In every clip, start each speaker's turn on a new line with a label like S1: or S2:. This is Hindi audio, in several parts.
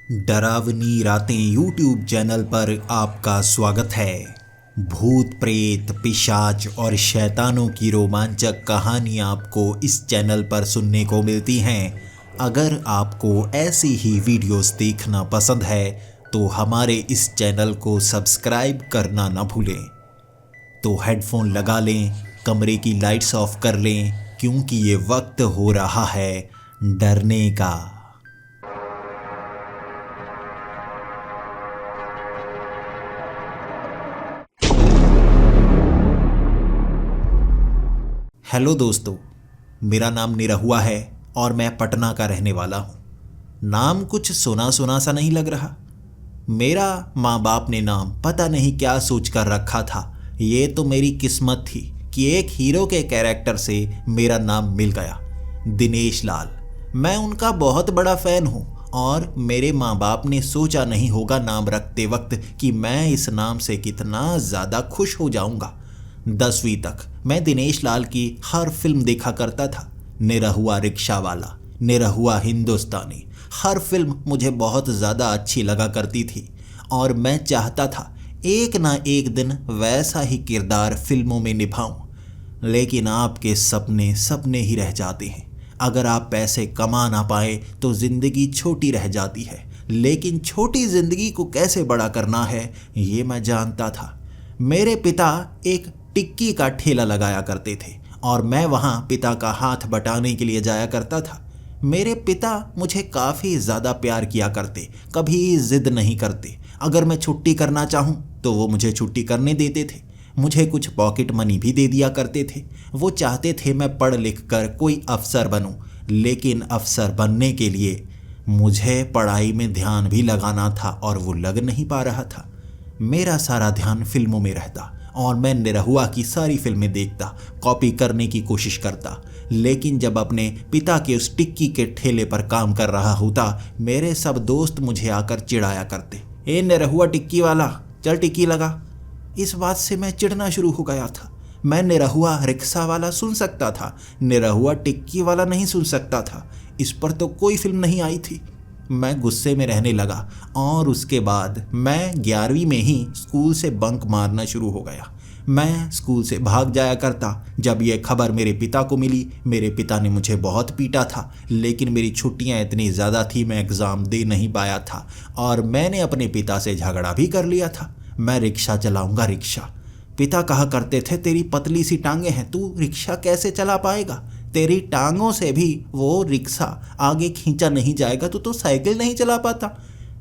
S1: डरावनी रातें यूट्यूब चैनल पर आपका स्वागत है। भूत प्रेत पिशाच और शैतानों की रोमांचक कहानियाँ आपको इस चैनल पर सुनने को मिलती हैं। अगर आपको ऐसी ही वीडियोस देखना पसंद है तो हमारे इस चैनल को सब्सक्राइब करना न भूलें। तो हेडफोन लगा लें, कमरे की लाइट्स ऑफ कर लें, क्योंकि ये वक्त हो रहा है डरने का। हेलो दोस्तों, मेरा नाम निरहुआ है और मैं पटना का रहने वाला हूँ। नाम कुछ सुना सुना सा नहीं लग रहा। मेरा माँ बाप ने नाम पता नहीं क्या सोच कर रखा था। ये तो मेरी किस्मत थी कि एक हीरो के कैरेक्टर से मेरा नाम मिल गया, दिनेश लाल। मैं उनका बहुत बड़ा फ़ैन हूँ और मेरे माँ बाप ने सोचा नहीं होगा नाम रखते वक्त कि मैं इस नाम से कितना ज़्यादा खुश हो जाऊँगा। 10वीं तक मैं दिनेश लाल की हर फिल्म देखा करता था। निरहुआ रिक्शा वाला, निरहुआ हिंदुस्तानी, हर फिल्म मुझे बहुत ज़्यादा अच्छी लगा करती थी और मैं चाहता था एक ना एक दिन वैसा ही किरदार फिल्मों में निभाऊं। लेकिन आपके सपने सपने ही रह जाते हैं। अगर आप पैसे कमा ना पाए तो ज़िंदगी छोटी रह जाती है, लेकिन छोटी ज़िंदगी को कैसे बड़ा करना है ये मैं जानता था। मेरे पिता एक टिक्की का ठेला लगाया करते थे और मैं वहाँ पिता का हाथ बटाने के लिए जाया करता था। मेरे पिता मुझे काफ़ी ज़्यादा प्यार किया करते, कभी ज़िद नहीं करते। अगर मैं छुट्टी करना चाहूँ तो वो मुझे छुट्टी करने देते थे। मुझे कुछ पॉकेट मनी भी दे दिया करते थे। वो चाहते थे मैं पढ़ लिख कर कोई अफसर बनूँ, लेकिन अफसर बनने के लिए मुझे पढ़ाई में ध्यान भी लगाना था और वो लग नहीं पा रहा था। मेरा सारा ध्यान फिल्मों में रहता और मैं निरहुआ की सारी फिल्में देखता, कॉपी करने की कोशिश करता। लेकिन जब अपने पिता के उस टिक्की के ठेले पर काम कर रहा होता, मेरे सब दोस्त मुझे आकर चिढ़ाया करते, ए निरहुआ टिक्की वाला, चल टिक्की लगा। इस बात से मैं चिढ़ना शुरू हो गया था। मैं निरहुआ रिक्शा वाला सुन सकता था, निरहुआ टिक्की वाला नहीं सुन सकता था। इस पर तो कोई फिल्म नहीं आई थी। मैं गुस्से में रहने लगा और उसके बाद मैं 11वीं में ही स्कूल से बंक मारना शुरू हो गया। मैं स्कूल से भाग जाया करता। जब यह खबर मेरे पिता को मिली, मेरे पिता ने मुझे बहुत पीटा था, लेकिन मेरी छुट्टियां इतनी ज़्यादा थी मैं एग्ज़ाम दे नहीं पाया था और मैंने अपने पिता से झगड़ा भी कर लिया था। मैं रिक्शा चलाऊंगा, रिक्शा। पिता कहा करते थे, तेरी पतली सी टांगें हैं, तू रिक्शा कैसे चला पाएगा? तेरी टांगों से भी वो रिक्शा आगे खींचा नहीं जाएगा, तो साइकिल नहीं चला पाता।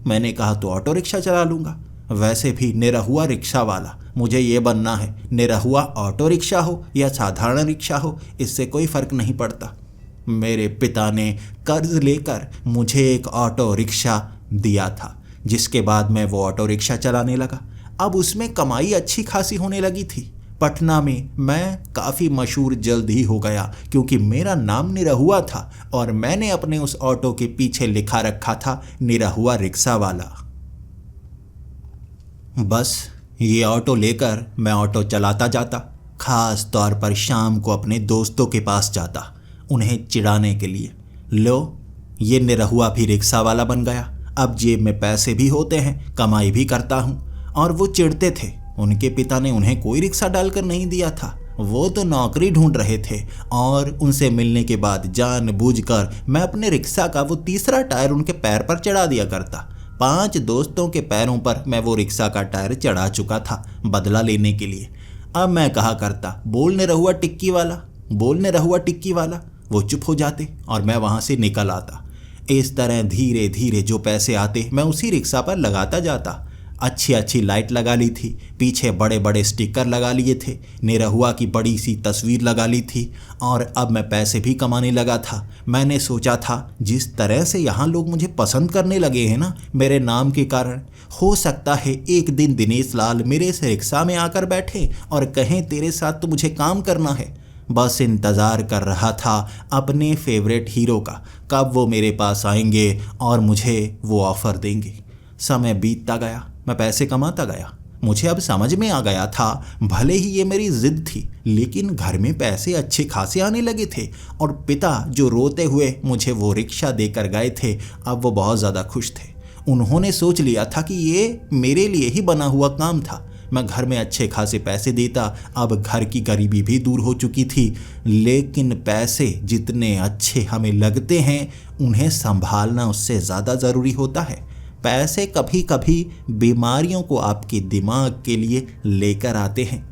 S1: मैंने कहा तो ऑटो रिक्शा चला लूँगा। वैसे भी निरहुआ रिक्शा वाला मुझे ये बनना है। निरहुआ ऑटो रिक्शा हो या साधारण रिक्शा हो, इससे कोई फ़र्क नहीं पड़ता। मेरे पिता ने कर्ज लेकर मुझे एक ऑटो रिक्शा दिया था, जिसके बाद मैं वो ऑटो रिक्शा चलाने लगा। अब उसमें कमाई अच्छी खासी होने लगी थी। पटना में मैं काफ़ी मशहूर जल्द ही हो गया, क्योंकि मेरा नाम निरहुआ था और मैंने अपने उस ऑटो के पीछे लिखा रखा था, निरहुआ रिक्शा वाला। बस ये ऑटो लेकर मैं ऑटो चलाता जाता। ख़ास तौर पर शाम को अपने दोस्तों के पास जाता, उन्हें चिढ़ाने के लिए। लो, ये निरहुआ भी रिक्शा वाला बन गया, अब जेब में पैसे भी होते हैं, कमाई भी करता हूँ। और वो चिढ़ते थे, उनके पिता ने उन्हें कोई रिक्शा डालकर नहीं दिया था। वो तो नौकरी ढूंढ रहे थे और उनसे मिलने के बाद जानबूझकर मैं अपने रिक्शा का वो तीसरा टायर उनके पैर पर चढ़ा दिया करता। 5 दोस्तों के पैरों पर मैं वो रिक्शा का टायर चढ़ा चुका था बदला लेने के लिए। अब मैं कहा करता, बोल निरहुआ टिक्की वाला, बोल निरहुआ टिक्की वाला। वो चुप हो जाते और मैं वहाँ से निकल आता। इस तरह धीरे धीरे जो पैसे आते मैं उसी रिक्शा पर लगाता जाता। अच्छी अच्छी लाइट लगा ली थी, पीछे बड़े बड़े स्टिकर लगा लिए थे, निरहुआ की बड़ी सी तस्वीर लगा ली थी और अब मैं पैसे भी कमाने लगा था। मैंने सोचा था, जिस तरह से यहाँ लोग मुझे पसंद करने लगे हैं ना मेरे नाम के कारण, हो सकता है एक दिन दिनेश लाल मेरे इस रिक्शा में आकर बैठे और कहें, तेरे साथ तो मुझे काम करना है। बस इंतज़ार कर रहा था अपने फेवरेट हीरो का, कब वो मेरे पास आएंगे और मुझे वो ऑफ़र देंगे। समय बीतता गया, मैं पैसे कमाता गया। मुझे अब समझ में आ गया था, भले ही ये मेरी ज़िद थी, लेकिन घर में पैसे अच्छे खासे आने लगे थे और पिता जो रोते हुए मुझे वो रिक्शा देकर गए थे, अब वो बहुत ज़्यादा खुश थे। उन्होंने सोच लिया था कि ये मेरे लिए ही बना हुआ काम था। मैं घर में अच्छे खासे पैसे देता, अब घर की गरीबी भी दूर हो चुकी थी। लेकिन पैसे जितने अच्छे हमें लगते हैं, उन्हें संभालना उससे ज़्यादा ज़रूरी होता है। पैसे कभी कभी बीमारियों को आपके दिमाग के लिए लेकर आते हैं।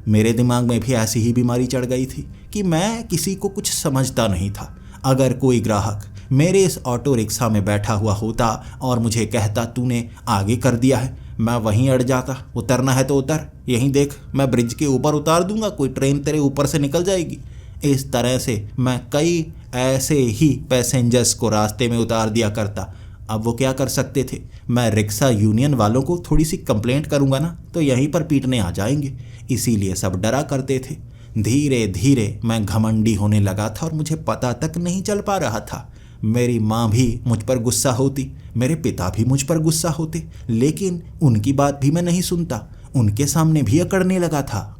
S1: मेरे दिमाग में भी ऐसी ही बीमारी चढ़ गई थी कि मैं किसी को कुछ समझता नहीं था। अगर कोई ग्राहक मेरे इस ऑटो रिक्शा में बैठा हुआ होता और मुझे कहता तूने आगे कर दिया है, मैं वहीं अड़ जाता। उतरना है तो उतर, यहीं देख मैं ब्रिज के ऊपर उतार दूंगा, कोई ट्रेन तेरे ऊपर से निकल जाएगी। इस तरह से मैं कई ऐसे ही पैसेंजर्स को रास्ते में उतार दिया करता। अब वो क्या कर सकते थे, मैं रिक्शा यूनियन वालों को थोड़ी सी कंप्लेंट करूंगा ना तो यहीं पर पीटने आ जाएंगे, इसीलिए सब डरा करते थे। धीरे धीरे मैं घमंडी होने लगा था और मुझे पता तक नहीं चल पा रहा था। मेरी माँ भी मुझ पर गुस्सा होती, मेरे पिता भी मुझ पर गुस्सा होते, लेकिन उनकी बात भी मैं नहीं सुनता, उनके सामने भी अकड़ने लगा था।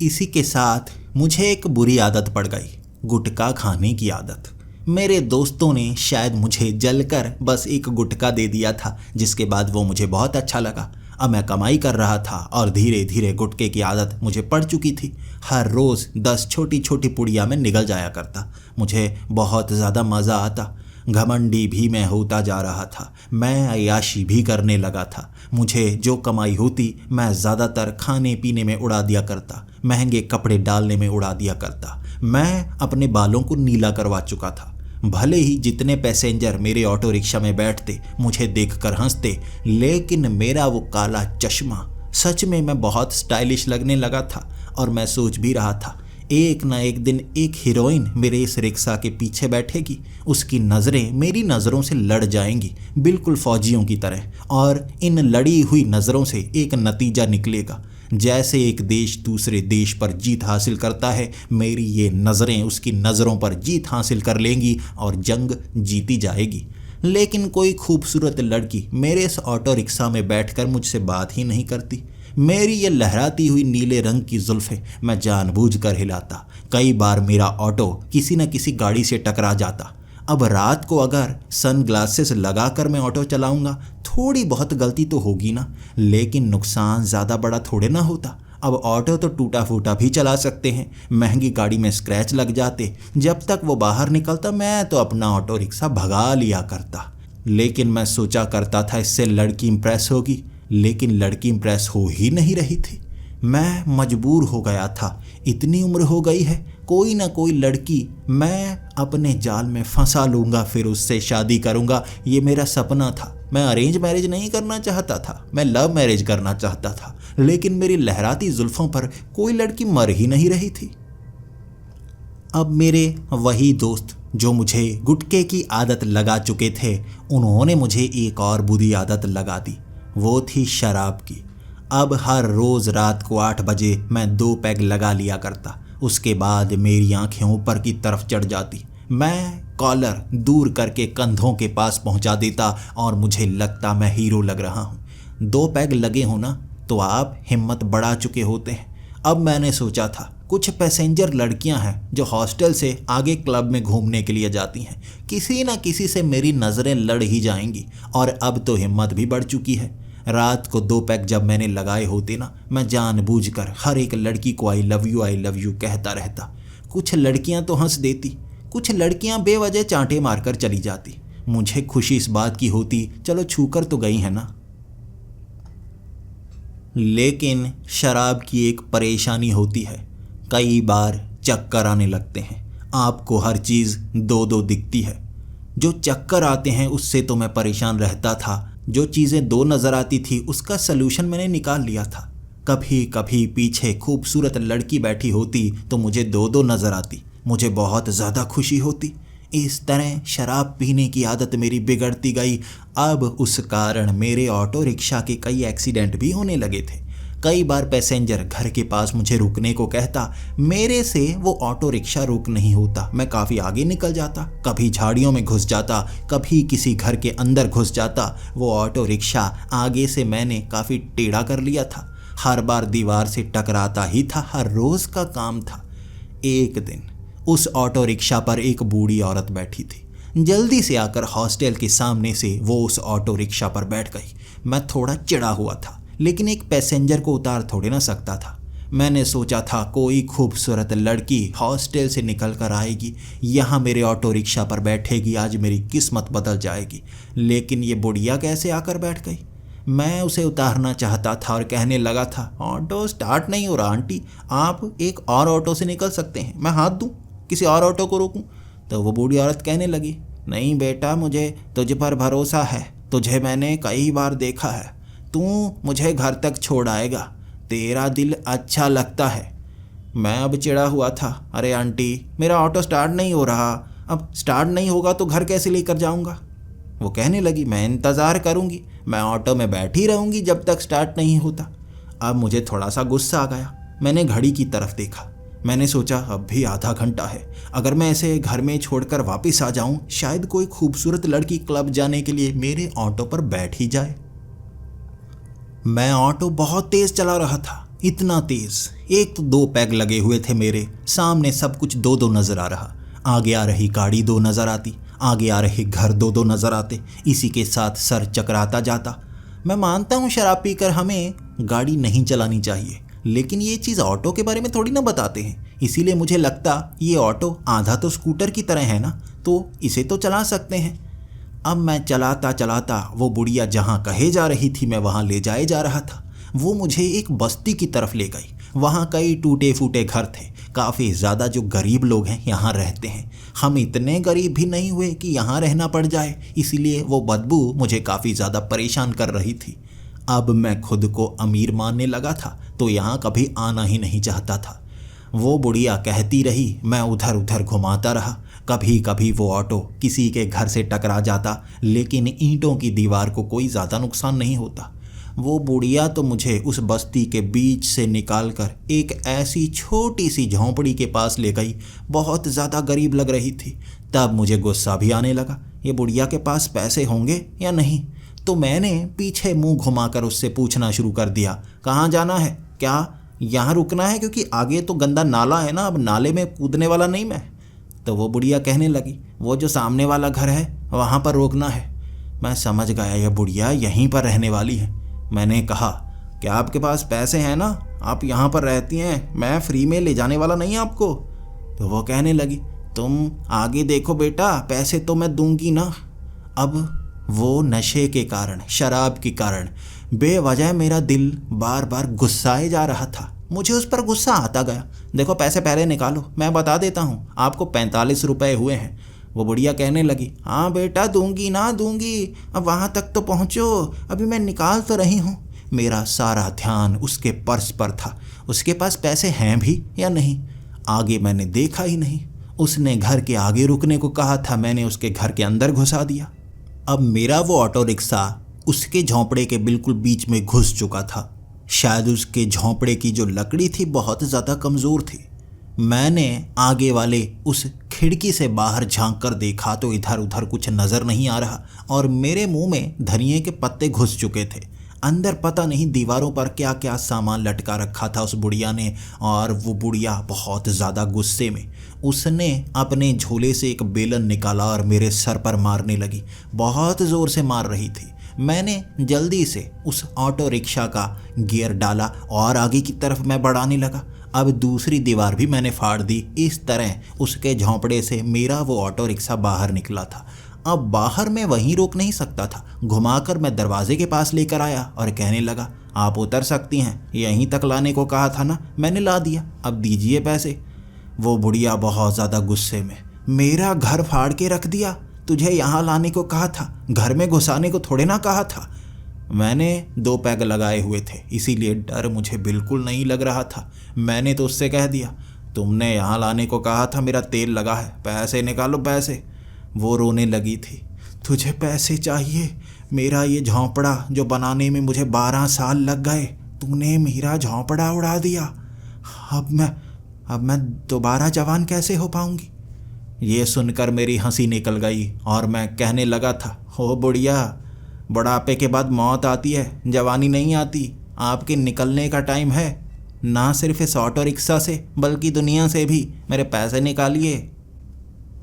S1: इसी के साथ मुझे एक बुरी आदत पड़ गई, गुटखा खाने की आदत। मेरे दोस्तों ने शायद मुझे जलकर बस एक गुटखा दे दिया था, जिसके बाद वो मुझे बहुत अच्छा लगा। अब मैं कमाई कर रहा था और धीरे धीरे गुटखे की आदत मुझे पड़ चुकी थी। हर रोज़ 10 छोटी छोटी पुड़िया में निगल जाया करता। मुझे बहुत ज़्यादा मज़ा आता। घमंडी भी मैं होता जा रहा था, मैं अय्याशी भी करने लगा था। मुझे जो कमाई होती मैं ज़्यादातर खाने पीने में उड़ा दिया करता, महंगे कपड़े डालने में उड़ा दिया करता। मैं अपने बालों को नीला करवा चुका था। भले ही जितने पैसेंजर मेरे ऑटो रिक्शा में बैठते मुझे देखकर हंसते, लेकिन मेरा वो काला चश्मा, सच में मैं बहुत स्टाइलिश लगने लगा था। और मैं सोच भी रहा था, एक ना एक दिन एक हीरोइन मेरे इस रिक्शा के पीछे बैठेगी, उसकी नज़रें मेरी नज़रों से लड़ जाएंगी, बिल्कुल फौजियों की तरह। और इन लड़ी हुई नज़रों से एक नतीजा निकलेगा। जैसे एक देश दूसरे देश पर जीत हासिल करता है, मेरी ये नज़रें उसकी नज़रों पर जीत हासिल कर लेंगी और जंग जीती जाएगी। लेकिन कोई खूबसूरत लड़की मेरे इस ऑटो रिक्शा में बैठकर मुझसे बात ही नहीं करती। मेरी ये लहराती हुई नीले रंग की जुल्फ़ें मैं जानबूझकर हिलाता। कई बार मेरा ऑटो किसी न किसी गाड़ी से टकरा जाता। अब रात को अगर सन ग्लासेस लगाकर मैं ऑटो चलाऊंगा, थोड़ी बहुत गलती तो होगी ना, लेकिन नुकसान ज़्यादा बड़ा थोड़े ना होता। अब ऑटो तो टूटा फूटा भी चला सकते हैं, महंगी गाड़ी में स्क्रैच लग जाते। जब तक वो बाहर निकलता मैं तो अपना ऑटो रिक्शा भगा लिया करता। लेकिन मैं सोचा करता था इससे लड़की इम्प्रेस होगी, लेकिन लड़की इम्प्रेस हो ही नहीं रही थी। मैं मजबूर हो गया था, इतनी उम्र हो गई है, कोई ना कोई लड़की मैं अपने जाल में फंसा लूँगा, फिर उससे शादी करूँगा। ये मेरा सपना था। मैं अरेंज मैरिज नहीं करना चाहता था, मैं लव मैरिज करना चाहता था, लेकिन मेरी लहराती जुल्फ़ों पर कोई लड़की मर ही नहीं रही थी। अब मेरे वही दोस्त जो मुझे गुटखे की आदत लगा चुके थे, उन्होंने मुझे एक और बुरी आदत लगा दी, वो थी शराब की। अब हर रोज़ रात को 8 बजे मैं 2 पैग लगा लिया करता। उसके बाद मेरी आंखें ऊपर की तरफ चढ़ जाती। मैं कॉलर दूर करके कंधों के पास पहुंचा देता और मुझे लगता मैं हीरो लग रहा हूं। 2 पैग लगे हो ना तो आप हिम्मत बढ़ा चुके होते हैं। अब मैंने सोचा था, कुछ पैसेंजर लड़कियां हैं जो हॉस्टल से आगे क्लब में घूमने के लिए जाती हैं, किसी न किसी से मेरी नज़रें लड़ ही जाएंगी। और अब तो हिम्मत भी बढ़ चुकी है। रात को 2 पैक जब मैंने लगाए होते ना, मैं जानबूझकर हर एक लड़की को आई लव यू कहता रहता। कुछ लड़कियां तो हंस देती, कुछ लड़कियां बेवजह चांटे मारकर चली जाती। मुझे खुशी इस बात की होती, चलो छूकर तो गई है ना। लेकिन शराब की एक परेशानी होती है, कई बार चक्कर आने लगते हैं। आपको हर चीज़ 2-2 दिखती है। जो चक्कर आते हैं उससे तो मैं परेशान रहता था, जो चीज़ें 2 नज़र आती थी उसका सलूशन मैंने निकाल लिया था। कभी कभी पीछे खूबसूरत लड़की बैठी होती तो मुझे 2-2 नज़र आती, मुझे बहुत ज़्यादा खुशी होती। इस तरह शराब पीने की आदत मेरी बिगड़ती गई। अब उस कारण मेरे ऑटो रिक्शा के कई एक्सीडेंट भी होने लगे थे। कई बार पैसेंजर घर के पास मुझे रुकने को कहता, मेरे से वो ऑटो रिक्शा रुक नहीं होता। मैं काफ़ी आगे निकल जाता, कभी झाड़ियों में घुस जाता, कभी किसी घर के अंदर घुस जाता। वो ऑटो रिक्शा आगे से मैंने काफ़ी टेढ़ा कर लिया था, हर बार दीवार से टकराता ही था, हर रोज़ का काम था। एक दिन उस ऑटो रिक्शा पर एक बूढ़ी औरत बैठी थी जल्दी से आकर हॉस्टल के सामने से वो उस ऑटो रिक्शा पर बैठ गई। मैं थोड़ा चिढ़ा हुआ था, लेकिन एक पैसेंजर को उतार थोड़े ना सकता था। मैंने सोचा था कोई खूबसूरत लड़की हॉस्टल से निकल कर आएगी, यहाँ मेरे ऑटो रिक्शा पर बैठेगी, आज मेरी किस्मत बदल जाएगी। लेकिन ये बुढ़िया कैसे आकर बैठ गई। मैं उसे उतारना चाहता था और कहने लगा था, ऑटो स्टार्ट नहीं हो रहा आंटी, आप एक और ऑटो से निकल सकते हैं, मैं हाथ दूं, किसी और ऑटो को रोकूं। तो वो बूढ़ी औरत कहने लगी, नहीं बेटा, मुझे तुझ पर भरोसा है, तुझे मैंने कई बार देखा है, तू मुझे घर तक छोड़ आएगा, तेरा दिल अच्छा लगता है। मैं अब चिढ़ा हुआ था, अरे आंटी मेरा ऑटो स्टार्ट नहीं हो रहा, अब स्टार्ट नहीं होगा तो घर कैसे लेकर जाऊंगा। वो कहने लगी, मैं इंतज़ार करूंगी, मैं ऑटो में बैठी रहूंगी जब तक स्टार्ट नहीं होता। अब मुझे थोड़ा सा गुस्सा आ गया। मैंने घड़ी की तरफ देखा। मैंने सोचा अब भी आधा घंटा है, अगर मैं इसे घर में छोड़कर वापस आ जाऊं, शायद कोई खूबसूरत लड़की क्लब जाने के लिए मेरे ऑटो पर बैठ ही जाए। मैं ऑटो बहुत तेज चला रहा था, इतना तेज, एक तो 2 पैग लगे हुए थे मेरे सामने, सब कुछ 2-2 नजर आ रहा। आगे आ रही गाड़ी 2 नजर आती, आगे आ रहे घर 2-2 नजर आते, इसी के साथ सर चकराता जाता। मैं मानता हूँ शराब पीकर हमें गाड़ी नहीं चलानी चाहिए, लेकिन ये चीज़ ऑटो के बारे में थोड़ी ना बताते हैं। इसीलिए मुझे लगता ये ऑटो आधा तो स्कूटर की तरह है ना, तो इसे तो चला सकते हैं। अब मैं चलाता चलाता वो बुढ़िया जहाँ कहे जा रही थी मैं वहाँ ले जाए जा रहा था। वो मुझे एक बस्ती की तरफ ले गई। वहाँ कई टूटे फूटे घर थे, काफ़ी ज़्यादा जो गरीब लोग हैं यहाँ रहते हैं। हम इतने गरीब भी नहीं हुए कि यहाँ रहना पड़ जाए, इसीलिए वो बदबू मुझे काफ़ी ज़्यादा परेशान कर रही थी। अब मैं खुद को अमीर मानने लगा था, तो यहाँ कभी आना ही नहीं चाहता था। वो बुढ़िया कहती रही, मैं उधर उधर घुमाता रहा। कभी कभी वो ऑटो किसी के घर से टकरा जाता, लेकिन ईंटों की दीवार को कोई ज़्यादा नुकसान नहीं होता। वो बुढ़िया तो मुझे उस बस्ती के बीच से निकालकर एक ऐसी छोटी सी झोंपड़ी के पास ले गई, बहुत ज़्यादा गरीब लग रही थी। तब मुझे गुस्सा भी आने लगा, ये बुढ़िया के पास पैसे होंगे या नहीं। तो मैंने पीछे मुंह घुमाकर उससे पूछना शुरू कर दिया, कहाँ जाना है, क्या यहाँ रुकना है, क्योंकि आगे तो गंदा नाला है ना, अब नाले में कूदने वाला नहीं मैं। तो वो बुढ़िया कहने लगी, वो जो सामने वाला घर है वहाँ पर रोकना है। मैं समझ गया यह बुढ़िया यहीं पर रहने वाली है। मैंने कहा, क्या आपके पास पैसे हैं ना, आप यहाँ पर रहती हैं, मैं फ्री में ले जाने वाला नहीं आपको। तो वो कहने लगी, तुम आगे देखो बेटा, पैसे तो मैं दूंगी ना। अब वो नशे के कारण, शराब के कारण बेवजह मेरा दिल बार बार गुस्साए जा रहा था। मुझे उस पर गुस्सा आता गया। देखो पैसे पहले निकालो, मैं बता देता हूँ, आपको 45 रुपये हुए हैं। वो बुढ़िया कहने लगी, हाँ बेटा दूंगी ना दूंगी, अब वहाँ तक तो पहुँचो, अभी मैं निकाल तो रही हूँ। मेरा सारा ध्यान उसके पर्स पर था, उसके पास पैसे हैं भी या नहीं। आगे मैंने देखा ही नहीं। उसने घर के आगे रुकने को कहा था, मैंने उसके घर के अंदर घुसा दिया। अब मेरा वो ऑटो रिक्शा उसके झोंपड़े के बिल्कुल बीच में घुस चुका था। शायद उसके झोंपड़े की जो लकड़ी थी बहुत ज़्यादा कमज़ोर थी। मैंने आगे वाले उस खिड़की से बाहर झांक कर देखा तो इधर उधर कुछ नज़र नहीं आ रहा, और मेरे मुंह में धनिये के पत्ते घुस चुके थे। अंदर पता नहीं दीवारों पर क्या क्या सामान लटका रखा था उस बुढ़िया ने। और वो बुढ़िया बहुत ज़्यादा गुस्से में, उसने अपने झोले से एक बेलन निकाला और मेरे सर पर मारने लगी। बहुत ज़ोर से मार रही थी। मैंने जल्दी से उस ऑटो रिक्शा का गियर डाला और आगे की तरफ मैं बढ़ाने लगा। अब दूसरी दीवार भी मैंने फाड़ दी। इस तरह उसके झोंपड़े से मेरा वो ऑटो रिक्शा बाहर निकला था। अब बाहर मैं वहीं रोक नहीं सकता था। घुमाकर मैं दरवाजे के पास लेकर आया और कहने लगा, आप उतर सकती हैं, यहीं तक लाने को कहा था ना, मैंने ला दिया, अब दीजिए पैसे। वो बुढ़िया बहुत ज़्यादा गुस्से में, मेरा घर फाड़ के रख दिया, तुझे यहाँ लाने को कहा था, घर में घुसाने को थोड़े ना कहा था। मैंने 2 पैग लगाए हुए थे, इसीलिए डर मुझे बिल्कुल नहीं लग रहा था। मैंने तो उससे कह दिया, तुमने यहाँ लाने को कहा था, मेरा तेल लगा है, पैसे निकालो पैसे। वो रोने लगी थी, तुझे पैसे चाहिए, मेरा ये झोंपड़ा जो बनाने में मुझे 12 साल लग गए, तूने मेरा झोंपड़ा उड़ा दिया। अब मैं दोबारा जवान कैसे हो पाऊंगी। ये सुनकर मेरी हंसी निकल गई और मैं कहने लगा था, हो बुढ़िया, बुढ़ापे के बाद मौत आती है, जवानी नहीं आती। आपके निकलने का टाइम है, ना सिर्फ इस ऑटो रिक्शा से बल्कि दुनिया से भी। मेरे पैसे निकालिए।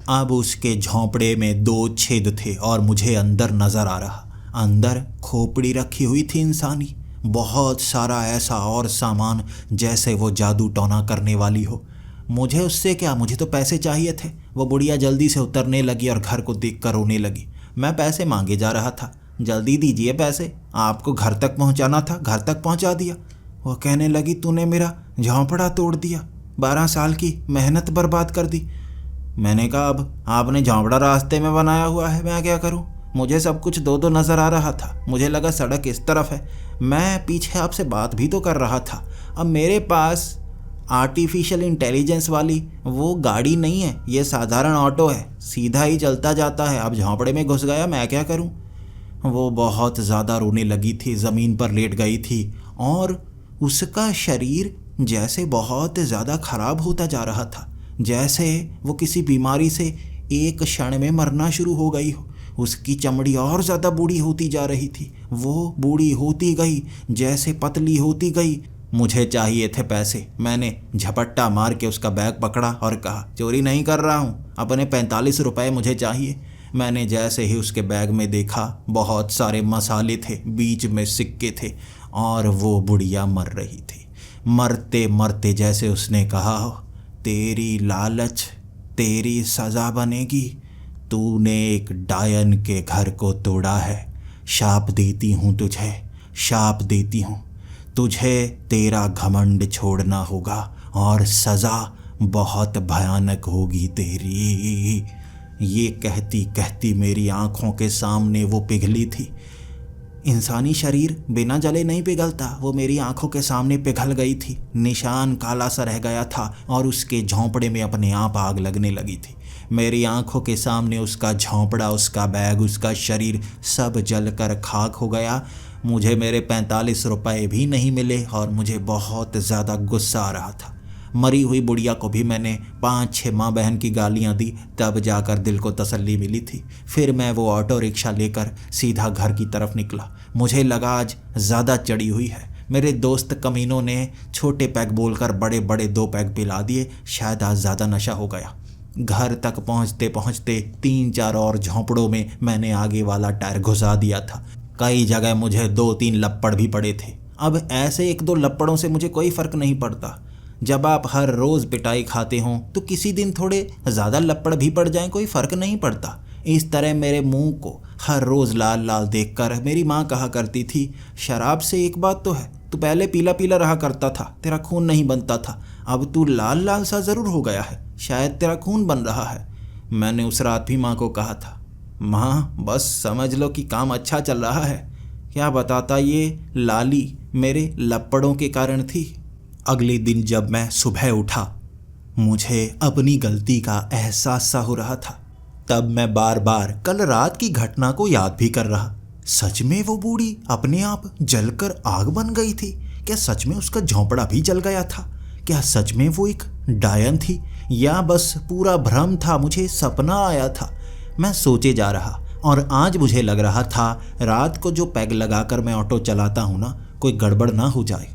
S1: अब उसके झोंपड़े में 2 छेद थे और मुझे अंदर नजर आ रहा। अंदर खोपड़ी रखी हुई थी इंसानी, बहुत सारा ऐसा और सामान जैसे वो जादू टोना करने वाली हो। मुझे उससे क्या, मुझे तो पैसे चाहिए थे। वो बुढ़िया जल्दी से उतरने लगी और घर को देखकर रोने लगी। मैं पैसे मांगे जा रहा था, जल्दी दीजिए पैसे, आपको घर तक पहुंचाना था, घर तक पहुंचा दिया। वो कहने लगी, तूने मेरा झोंपड़ा तोड़ दिया, 12 साल की मेहनत बर्बाद कर दी। मैंने कहा, अब आपने झोंपड़ा रास्ते में बनाया हुआ है, मैं क्या करूं? मुझे सब कुछ दो दो नज़र आ रहा था। मुझे लगा सड़क इस तरफ है, मैं पीछे आपसे बात भी तो कर रहा था। अब मेरे पास आर्टिफिशियल इंटेलिजेंस वाली वो गाड़ी नहीं है, ये साधारण ऑटो है, सीधा ही चलता जाता है। अब झोंपड़े में घुस गया, मैं क्या करूं? वो बहुत ज़्यादा रोने लगी थी, ज़मीन पर लेट गई थी और उसका शरीर जैसे बहुत ज़्यादा ख़राब होता जा रहा था, जैसे वो किसी बीमारी से एक क्षण में मरना शुरू हो गई हो। उसकी चमड़ी और ज़्यादा बूढ़ी होती जा रही थी, वो बूढ़ी होती गई, जैसे पतली होती गई। मुझे चाहिए थे पैसे। मैंने झपट्टा मार के उसका बैग पकड़ा और कहा, चोरी नहीं कर रहा हूँ, अपने 45 रुपये मुझे चाहिए। मैंने जैसे ही उसके बैग में देखा, बहुत सारे मसाले थे, बीच में सिक्के थे और वो बुढ़िया मर रही थी। मरते मरते जैसे उसने कहा हो, तेरी लालच तेरी सज़ा बनेगी, तूने एक डायन के घर को तोड़ा है। शाप देती हूँ तुझे, शाप देती हूँ तुझे, तेरा घमंड छोड़ना होगा और सज़ा बहुत भयानक होगी तेरी। ये कहती कहती मेरी आँखों के सामने वो पिघली थी। इंसानी शरीर बिना जले नहीं पिघलता, वो मेरी आंखों के सामने पिघल गई थी। निशान काला सा रह गया था और उसके झोंपड़े में अपने आप आग लगने लगी थी। मेरी आंखों के सामने उसका झोंपड़ा, उसका बैग, उसका शरीर सब जलकर खाक हो गया। मुझे मेरे 45 रुपए भी नहीं मिले और मुझे बहुत ज़्यादा गुस्सा आ रहा था। मरी हुई बुढ़िया को भी मैंने 5-6 माँ बहन की गालियाँ दी, तब जाकर दिल को तसल्ली मिली थी। फिर मैं वो ऑटो रिक्शा लेकर सीधा घर की तरफ निकला। मुझे लगा आज ज़्यादा चढ़ी हुई है। मेरे दोस्त कमीनों ने छोटे पैग बोलकर बड़े बड़े 2 पैग पिला दिए, शायद आज ज़्यादा नशा हो गया। घर तक पहुँचते पहुँचते 3-4 और झोंपड़ों में मैंने आगे वाला टायर घुसा दिया था। कई जगह मुझे 2-3 लप्पड़ भी पड़े थे। अब ऐसे 1-2 लप्पड़ों से मुझे कोई फ़र्क नहीं पड़ता। जब आप हर रोज़ पिटाई खाते हों तो किसी दिन थोड़े ज़्यादा लप्पड़ भी पड़ जाएं, कोई फ़र्क नहीं पड़ता। इस तरह मेरे मुंह को हर रोज़ लाल लाल देखकर मेरी माँ कहा करती थी, शराब से एक बात तो है, तू पहले पीला पीला रहा करता था, तेरा खून नहीं बनता था, अब तू लाल लाल सा ज़रूर हो गया है, शायद तेरा खून बन रहा है। मैंने उस रात भी माँ को कहा था, माँ बस समझ लो कि काम अच्छा चल रहा है। क्या बताता, ये लाली मेरे लप्पड़ों के कारण थी। अगले दिन जब मैं सुबह उठा, मुझे अपनी गलती का एहसास सा हो रहा था। तब मैं बार बार कल रात की घटना को याद भी कर रहा। सच में वो बूढ़ी अपने आप जलकर आग बन गई थी? क्या सच में उसका झोंपड़ा भी जल गया था? क्या सच में वो एक डायन थी या बस पूरा भ्रम था, मुझे सपना आया था? मैं सोचे जा रहा और आज मुझे लग रहा था रात को जो पैग लगाकर मैं ऑटो चलाता हूँ ना, कोई गड़बड़ ना हो जाए।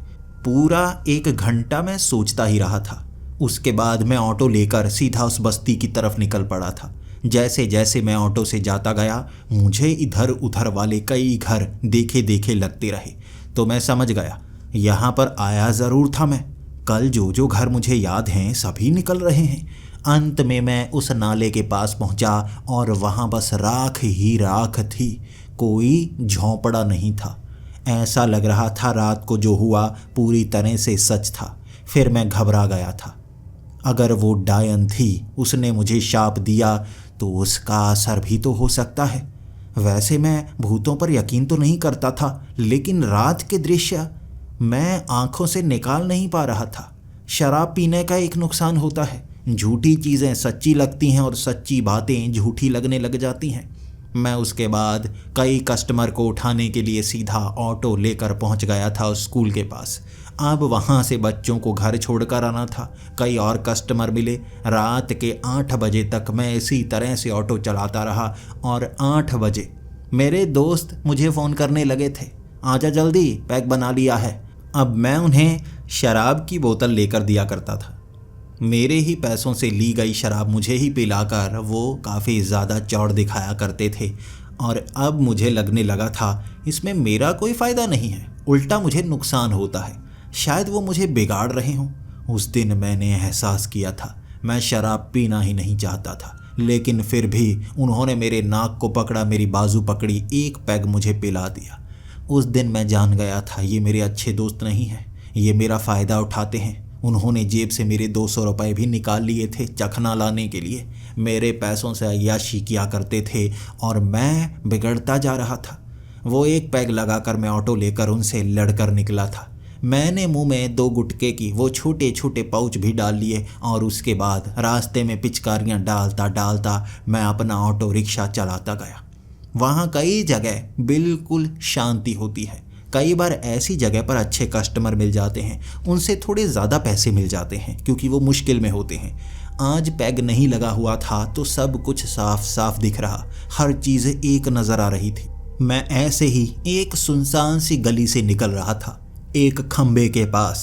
S1: पूरा 1 घंटा मैं सोचता ही रहा था। उसके बाद मैं ऑटो लेकर सीधा उस बस्ती की तरफ निकल पड़ा था। जैसे जैसे मैं ऑटो से जाता गया, मुझे इधर उधर वाले कई घर देखे देखे लगते रहे, तो मैं समझ गया यहाँ पर आया ज़रूर था मैं। कल जो जो घर मुझे याद हैं सभी निकल रहे हैं। अंत में मैं उस नाले के पास पहुँचा और वहाँ बस राख ही राख थी, कोई झोंपड़ा नहीं था। ऐसा लग रहा था रात को जो हुआ पूरी तरह से सच था। फिर मैं घबरा गया था। अगर वो डायन थी, उसने मुझे शाप दिया, तो उसका असर भी तो हो सकता है। वैसे मैं भूतों पर यकीन तो नहीं करता था, लेकिन रात के दृश्य मैं आंखों से निकाल नहीं पा रहा था। शराब पीने का एक नुकसान होता है, झूठी चीज़ें सच्ची लगती हैं और सच्ची बातें झूठी लगने लग जाती हैं। मैं उसके बाद कई कस्टमर को उठाने के लिए सीधा ऑटो लेकर पहुंच गया था उस स्कूल के पास। अब वहां से बच्चों को घर छोड़कर आना था। कई और कस्टमर मिले। रात के 8 बजे तक मैं इसी तरह से ऑटो चलाता रहा और 8 बजे मेरे दोस्त मुझे फ़ोन करने लगे थे, आजा जल्दी, पैक बना लिया है। अब मैं उन्हें शराब की बोतल लेकर दिया करता था। मेरे ही पैसों से ली गई शराब मुझे ही पिलाकर वो काफ़ी ज़्यादा चौड़ दिखाया करते थे और अब मुझे लगने लगा था इसमें मेरा कोई फ़ायदा नहीं है, उल्टा मुझे नुकसान होता है। शायद वो मुझे बिगाड़ रहे हों। उस दिन मैंने एहसास किया था मैं शराब पीना ही नहीं चाहता था, लेकिन फिर भी उन्होंने मेरे नाक को पकड़ा, मेरी बाजू पकड़ी, एक पैग मुझे पिला दिया। उस दिन मैं जान गया था ये मेरे अच्छे दोस्त नहीं हैं, ये मेरा फ़ायदा उठाते हैं। उन्होंने जेब से मेरे 200 रुपये भी निकाल लिए थे चखना लाने के लिए। मेरे पैसों से अय्याशी किया करते थे और मैं बिगड़ता जा रहा था। वो एक पैग लगाकर मैं ऑटो लेकर उनसे लड़कर निकला था। मैंने मुंह में 2 गुटके की वो छोटे छोटे पाउच भी डाल लिए और उसके बाद रास्ते में पिचकारियाँ डालता डालता मैं अपना ऑटो रिक्शा चलाता गया। वहाँ कई जगह बिल्कुल शांति होती है। कई बार ऐसी जगह पर अच्छे कस्टमर मिल जाते हैं, उनसे थोड़े ज़्यादा पैसे मिल जाते हैं क्योंकि वो मुश्किल में होते हैं। आज पैग नहीं लगा हुआ था तो सब कुछ साफ साफ दिख रहा, हर चीज़ एक नज़र आ रही थी। मैं ऐसे ही एक सुनसान सी गली से निकल रहा था। एक खंबे के पास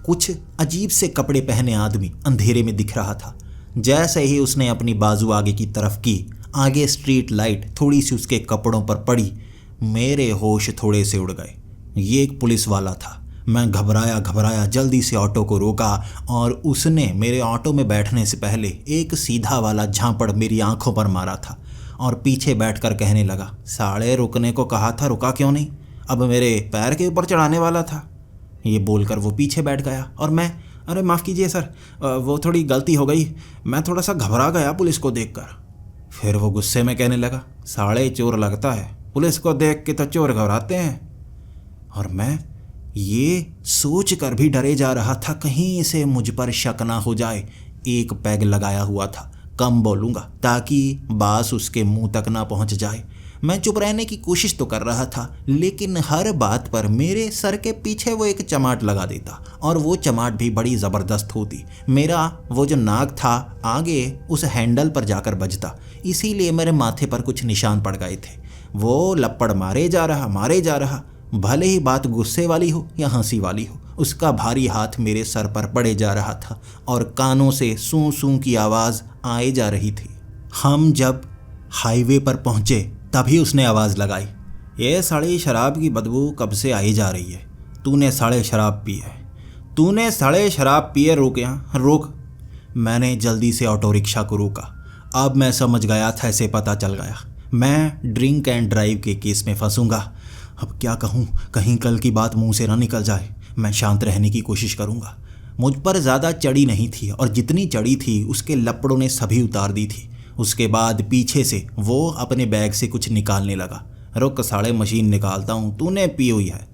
S1: कुछ अजीब से कपड़े पहने आदमी अंधेरे में दिख रहा था। जैसे ही उसने अपनी बाजू आगे की तरफ की, आगे स्ट्रीट लाइट थोड़ी सी उसके कपड़ों पर पड़ी, मेरे होश थोड़े से उड़ गए। ये एक पुलिस वाला था। मैं घबराया घबराया जल्दी से ऑटो को रोका और उसने मेरे ऑटो में बैठने से पहले एक सीधा वाला झांपड़ मेरी आंखों पर मारा था और पीछे बैठकर कहने लगा, साले रुकने को कहा था, रुका क्यों नहीं? अब मेरे पैर के ऊपर चढ़ाने वाला था। ये बोलकर वो पीछे बैठ गया और मैं, अरे माफ़ कीजिए सर, वो थोड़ी गलती हो गई, मैं थोड़ा सा घबरा गया पुलिस को देखकर। फिर वो गुस्से में कहने लगा, साले चोर लगता है, पुलिस को देख के तो चोर घबराते हैं। और मैं ये सोच कर भी डरे जा रहा था कहीं इसे मुझ पर शक ना हो जाए। एक पैग लगाया हुआ था, कम बोलूँगा ताकि बास उसके मुंह तक ना पहुँच जाए। मैं चुप रहने की कोशिश तो कर रहा था, लेकिन हर बात पर मेरे सर के पीछे वो एक चमाट लगा देता और वो चमाट भी बड़ी ज़बरदस्त होती। मेरा वो जो नाक था आगे उस हैंडल पर जाकर बजता, इसीलिए मेरे माथे पर कुछ निशान पड़ गए थे। वो लपड़ मारे जा रहा, भले ही बात गुस्से वाली हो या हंसी वाली हो, उसका भारी हाथ मेरे सर पर पड़े जा रहा था और कानों से सूं सूं की आवाज़ आए जा रही थी। हम जब हाईवे पर पहुँचे तभी उसने आवाज़ लगाई, ये साड़ी शराब की बदबू कब से आई जा रही है, तूने साढ़े शराब पी है, तूने साढ़े शराब पिए, रोक यहाँ रोक। मैंने जल्दी से ऑटो रिक्शा को रोका। अब मैं समझ गया था, ऐसे पता चल गया मैं ड्रिंक एंड ड्राइव के केस में फंसूंगा। अब क्या कहूँ, कहीं कल की बात मुंह से ना निकल जाए। मैं शांत रहने की कोशिश करूँगा। मुझ पर ज़्यादा चढ़ी नहीं थी और जितनी चढ़ी थी उसके लपड़ों ने सभी उतार दी थी। उसके बाद पीछे से वो अपने बैग से कुछ निकालने लगा। रुक साले, मशीन निकालता हूँ, तूने पी हुई है?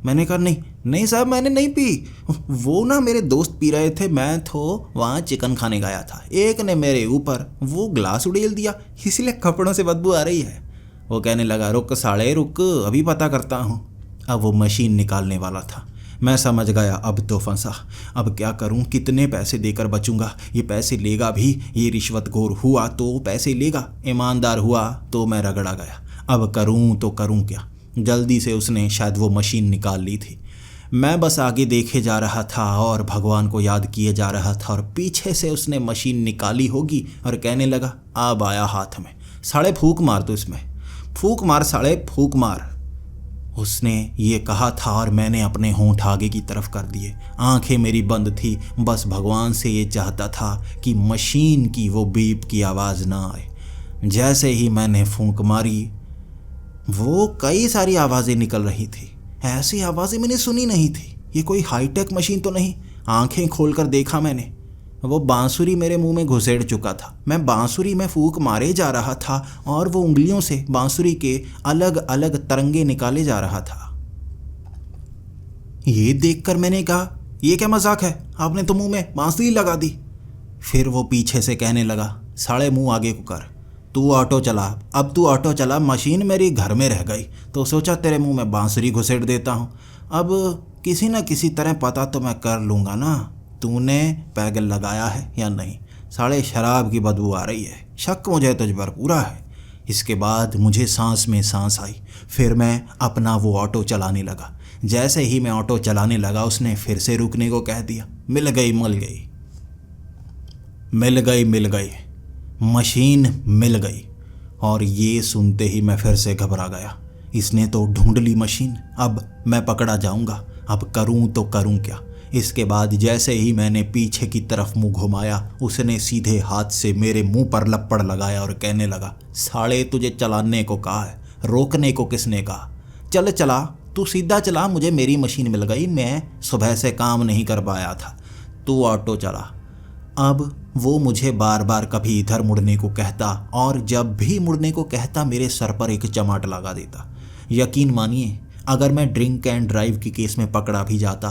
S1: मैंने कहा नहीं साहब, मैंने नहीं पी, वो ना मेरे दोस्त पी रहे थे, मैं तो वहाँ चिकन खाने गया था, एक ने मेरे ऊपर वो ग्लास उड़ेल दिया, इसलिए कपड़ों से बदबू आ रही है। वो कहने लगा, रुक साले रुक, अभी पता करता हूँ। अब वो मशीन निकालने वाला था। मैं समझ गया अब तो फंसा। अब क्या करूं, कितने पैसे देकर बचूंगा? ये पैसे लेगा भी, ये रिश्वतखोर हुआ तो पैसे लेगा, ईमानदार हुआ तो मैं रगड़ा गया। अब करूं तो करूं क्या? जल्दी से उसने शायद वो मशीन निकाल ली थी। मैं बस आगे देखे जा रहा था और भगवान को याद किए जा रहा था और पीछे से उसने मशीन निकाली होगी और कहने लगा, अब आया हाथ में, साले फूंक मार तो इसमें, फूंक मार साले, फूंक मार। उसने ये कहा था और मैंने अपने होंठ आगे की तरफ कर दिए। आंखें मेरी बंद थी, बस भगवान से ये चाहता था कि मशीन की वो बीप की आवाज़ ना आए। जैसे ही मैंने फूंक मारी, वो कई सारी आवाज़ें निकल रही थी। ऐसी आवाज़ें मैंने सुनी नहीं थी। ये कोई हाईटेक मशीन तो नहीं? आंखें खोलकर देखा मैंने, वो बांसुरी मेरे मुंह में घुसेड़ चुका था। मैं बांसुरी में फूंक मारे जा रहा था और वो उंगलियों से बांसुरी के अलग अलग तरंगे निकाले जा रहा था। ये देखकर मैंने कहा, ये क्या मजाक है, आपने तो मुंह में बांसुरी लगा दी। फिर वो पीछे से कहने लगा, साले मुंह आगे को कर, तू ऑटो चला, अब तू ऑटो चला, मशीन मेरी घर में रह गई तो सोचा तेरे मुंह में बांसुरी घुसेड़ देता हूँ। अब किसी न किसी तरह पता तो मैं कर लूँगा ना तूने पैग लगाया है या नहीं। साले शराब की बदबू आ रही है, शक मुझे तुझ पर पूरा है। इसके बाद मुझे सांस में सांस आई। फिर मैं अपना वो ऑटो चलाने लगा। जैसे ही मैं ऑटो चलाने लगा उसने फिर से रुकने को कह दिया। मिल गई मल गई। मिल गई, मशीन मिल गई। और ये सुनते ही मैं फिर से घबरा गया। इसने तो ढूंढ ली मशीन, अब मैं पकड़ा जाऊंगा। अब करूं तो करूं क्या। इसके बाद जैसे ही मैंने पीछे की तरफ मुंह घुमाया, उसने सीधे हाथ से मेरे मुंह पर लपड़ लगाया और कहने लगा, साले तुझे चलाने को कहा है, रोकने को किसने कहा। चल चला, तू सीधा चला, मुझे मेरी मशीन मिल गई, मैं सुबह से काम नहीं कर पाया था, तू ऑटो चला। अब वो मुझे बार बार कभी इधर मुड़ने को कहता और जब भी मुड़ने को कहता मेरे सर पर एक चमाट लगा देता। यकीन मानिए, अगर मैं ड्रिंक एंड ड्राइव की केस में पकड़ा भी जाता,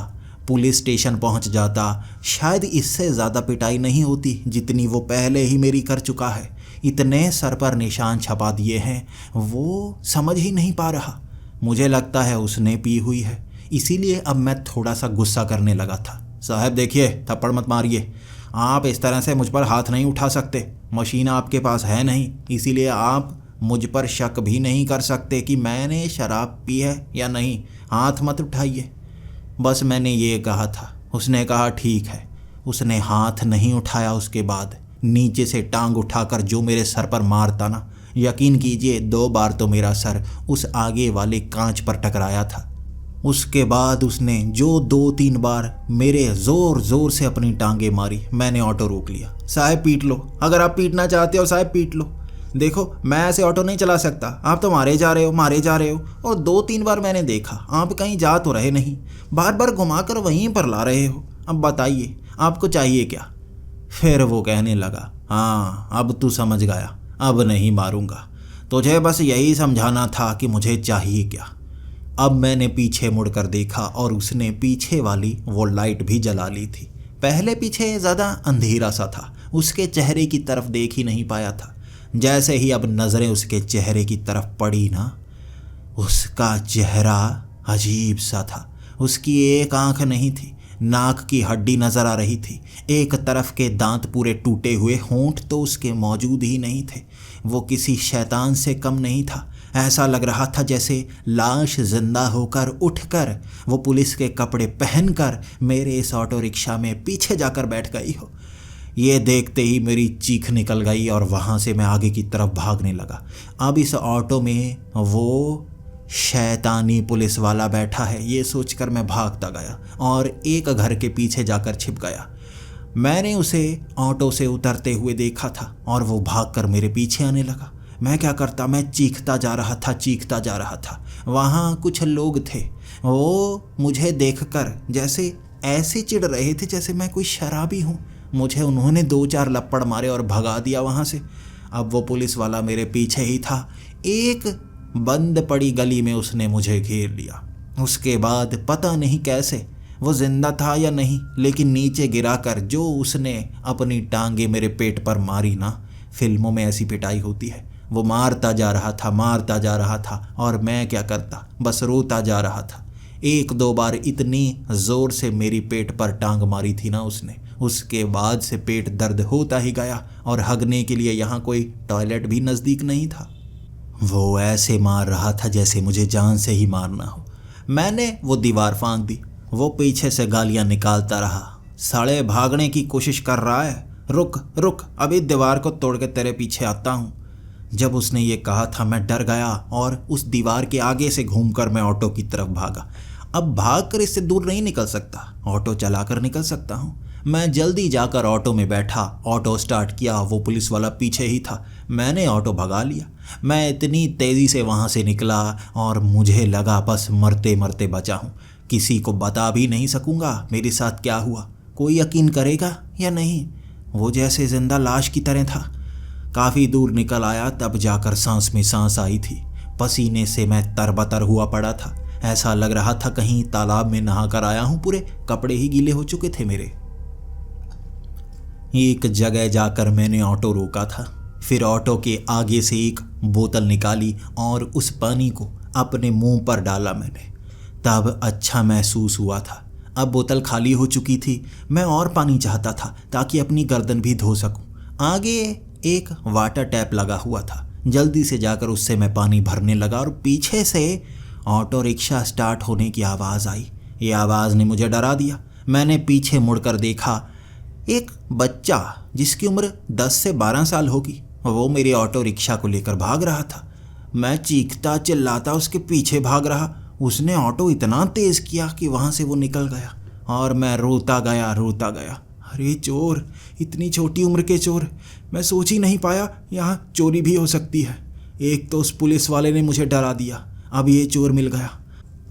S1: पुलिस स्टेशन पहुंच जाता, शायद इससे ज़्यादा पिटाई नहीं होती जितनी वो पहले ही मेरी कर चुका है। इतने सर पर निशान छपा दिए हैं, वो समझ ही नहीं पा रहा। मुझे लगता है उसने पी हुई है, इसीलिए अब मैं थोड़ा सा गुस्सा करने लगा था। साहब देखिए, थप्पड़ मत मारिए, आप इस तरह से मुझ पर हाथ नहीं उठा सकते। मशीन आपके पास है नहीं, इसीलिए आप मुझ पर शक भी नहीं कर सकते कि मैंने शराब पी है या नहीं। हाथ मत उठाइए। बस मैंने ये कहा था। उसने कहा ठीक है। उसने हाथ नहीं उठाया। उसके बाद नीचे से टांग उठाकर जो मेरे सर पर मारता ना, यकीन कीजिए 2 बार तो मेरा सर उस आगे वाले कांच पर टकराया था। उसके बाद उसने जो 2-3 बार मेरे ज़ोर ज़ोर से अपनी टांगे मारी, मैंने ऑटो रोक लिया। साहब पीट लो, अगर आप पीटना चाहते हो साहब पीट लो। देखो मैं ऐसे ऑटो नहीं चला सकता, आप तो मारे जा रहे हो। और 2-3 बार मैंने देखा आप कहीं जा तो रहे नहीं, बार बार घुमाकर वहीं पर ला रहे हो। अब बताइए आपको चाहिए क्या। फिर वो कहने लगा, हाँ अब तू समझ गया, अब नहीं मारूंगा, तुझे बस यही समझाना था कि मुझे चाहिए क्या। अब मैंने पीछे मुड़कर देखा और उसने पीछे वाली वो लाइट भी जला ली थी। पहले पीछे ज़्यादा अंधेरा सा था, उसके चेहरे की तरफ देख ही नहीं पाया था। जैसे ही अब नज़रें उसके चेहरे की तरफ पड़ी ना, उसका चेहरा अजीब सा था। उसकी एक आंख नहीं थी, नाक की हड्डी नज़र आ रही थी, एक तरफ के दांत पूरे टूटे हुए, होंठ तो उसके मौजूद ही नहीं थे। वो किसी शैतान से कम नहीं था। ऐसा लग रहा था जैसे लाश जिंदा होकर उठकर वो पुलिस के कपड़े पहनकर मेरे इस ऑटो रिक्शा में पीछे जाकर बैठ गई हो। ये देखते ही मेरी चीख निकल गई और वहाँ से मैं आगे की तरफ भागने लगा। अब इस ऑटो में वो शैतानी पुलिस वाला बैठा है, ये सोचकर मैं भागता गया और एक घर के पीछे जाकर छिप गया। मैंने उसे ऑटो से उतरते हुए देखा था और वो भागकर मेरे पीछे आने लगा। मैं क्या करता, मैं चीखता जा रहा था। वहाँ कुछ लोग थे, वो मुझे देखकर जैसे ऐसे चिढ़ रहे थे जैसे मैं कोई शराबी हूँ। मुझे उन्होंने 2-4 लपड़ मारे और भगा दिया वहाँ से। अब वो पुलिस वाला मेरे पीछे ही था। एक बंद पड़ी गली में उसने मुझे घेर लिया। उसके बाद पता नहीं कैसे वो जिंदा था या नहीं, लेकिन नीचे गिराकर जो उसने अपनी टांगे मेरे पेट पर मारी ना, फिल्मों में ऐसी पिटाई होती है। वो मारता जा रहा था और मैं क्या करता, बस रोता जा रहा था। 1-2 बार इतनी ज़ोर से मेरी पेट पर टांग मारी थी ना उसने, उसके बाद से पेट दर्द होता ही गया और हगने के लिए यहाँ कोई टॉयलेट भी नज़दीक नहीं था। वो ऐसे मार रहा था जैसे मुझे जान से ही मारना हो। मैंने वो दीवार फांक दी। वो पीछे से गालियाँ निकालता रहा, साले भागने की कोशिश कर रहा है, रुक रुक, अभी दीवार को तोड़ के तेरे पीछे आता हूँ। जब उसने ये कहा था मैं डर गया और उस दीवार के आगे से घूमकर मैं ऑटो की तरफ भागा। अब भागकर इससे दूर नहीं निकल सकता, ऑटो चलाकर निकल सकता हूँ। मैं जल्दी जाकर ऑटो में बैठा, ऑटो स्टार्ट किया। वो पुलिस वाला पीछे ही था। मैंने ऑटो भगा लिया। मैं इतनी तेज़ी से वहाँ से निकला और मुझे लगा बस मरते मरते बचा हूँ। किसी को बता भी नहीं सकूँगा मेरे साथ क्या हुआ। कोई यकीन करेगा या नहीं, वो जैसे जिंदा लाश की तरह था। काफ़ी दूर निकल आया तब जाकर सांस में सांस आई थी। पसीने से मैं तरबतर हुआ पड़ा था। ऐसा लग रहा था कहीं तालाब में नहा कर आया हूँ, पूरे कपड़े ही गीले हो चुके थे मेरे। एक जगह जाकर मैंने ऑटो रोका था। फिर ऑटो के आगे से एक बोतल निकाली और उस पानी को अपने मुंह पर डाला मैंने। तब अच्छा महसूस हुआ था। अब बोतल खाली हो चुकी थी। मैं और पानी चाहता था ताकि अपनी गर्दन भी धो सकूं। आगे एक वाटर टैप लगा हुआ था। जल्दी से जाकर उससे मैं पानी भरने लगा और पीछे से ऑटो रिक्शा स्टार्ट होने की आवाज़ आई। ये आवाज़ ने मुझे डरा दिया। मैंने पीछे मुड़कर देखा, एक बच्चा जिसकी उम्र 10 से 12 साल होगी, वो मेरी ऑटो रिक्शा को लेकर भाग रहा था। मैं चीखता चिल्लाता उसके पीछे भाग रहा। उसने ऑटो इतना तेज़ किया कि वहाँ से वो निकल गया और मैं रोता गया। अरे चोर, इतनी छोटी उम्र के चोर! मैं सोच ही नहीं पाया यहाँ चोरी भी हो सकती है। एक तो उस पुलिस वाले ने मुझे डरा दिया, अब ये चोर मिल गया।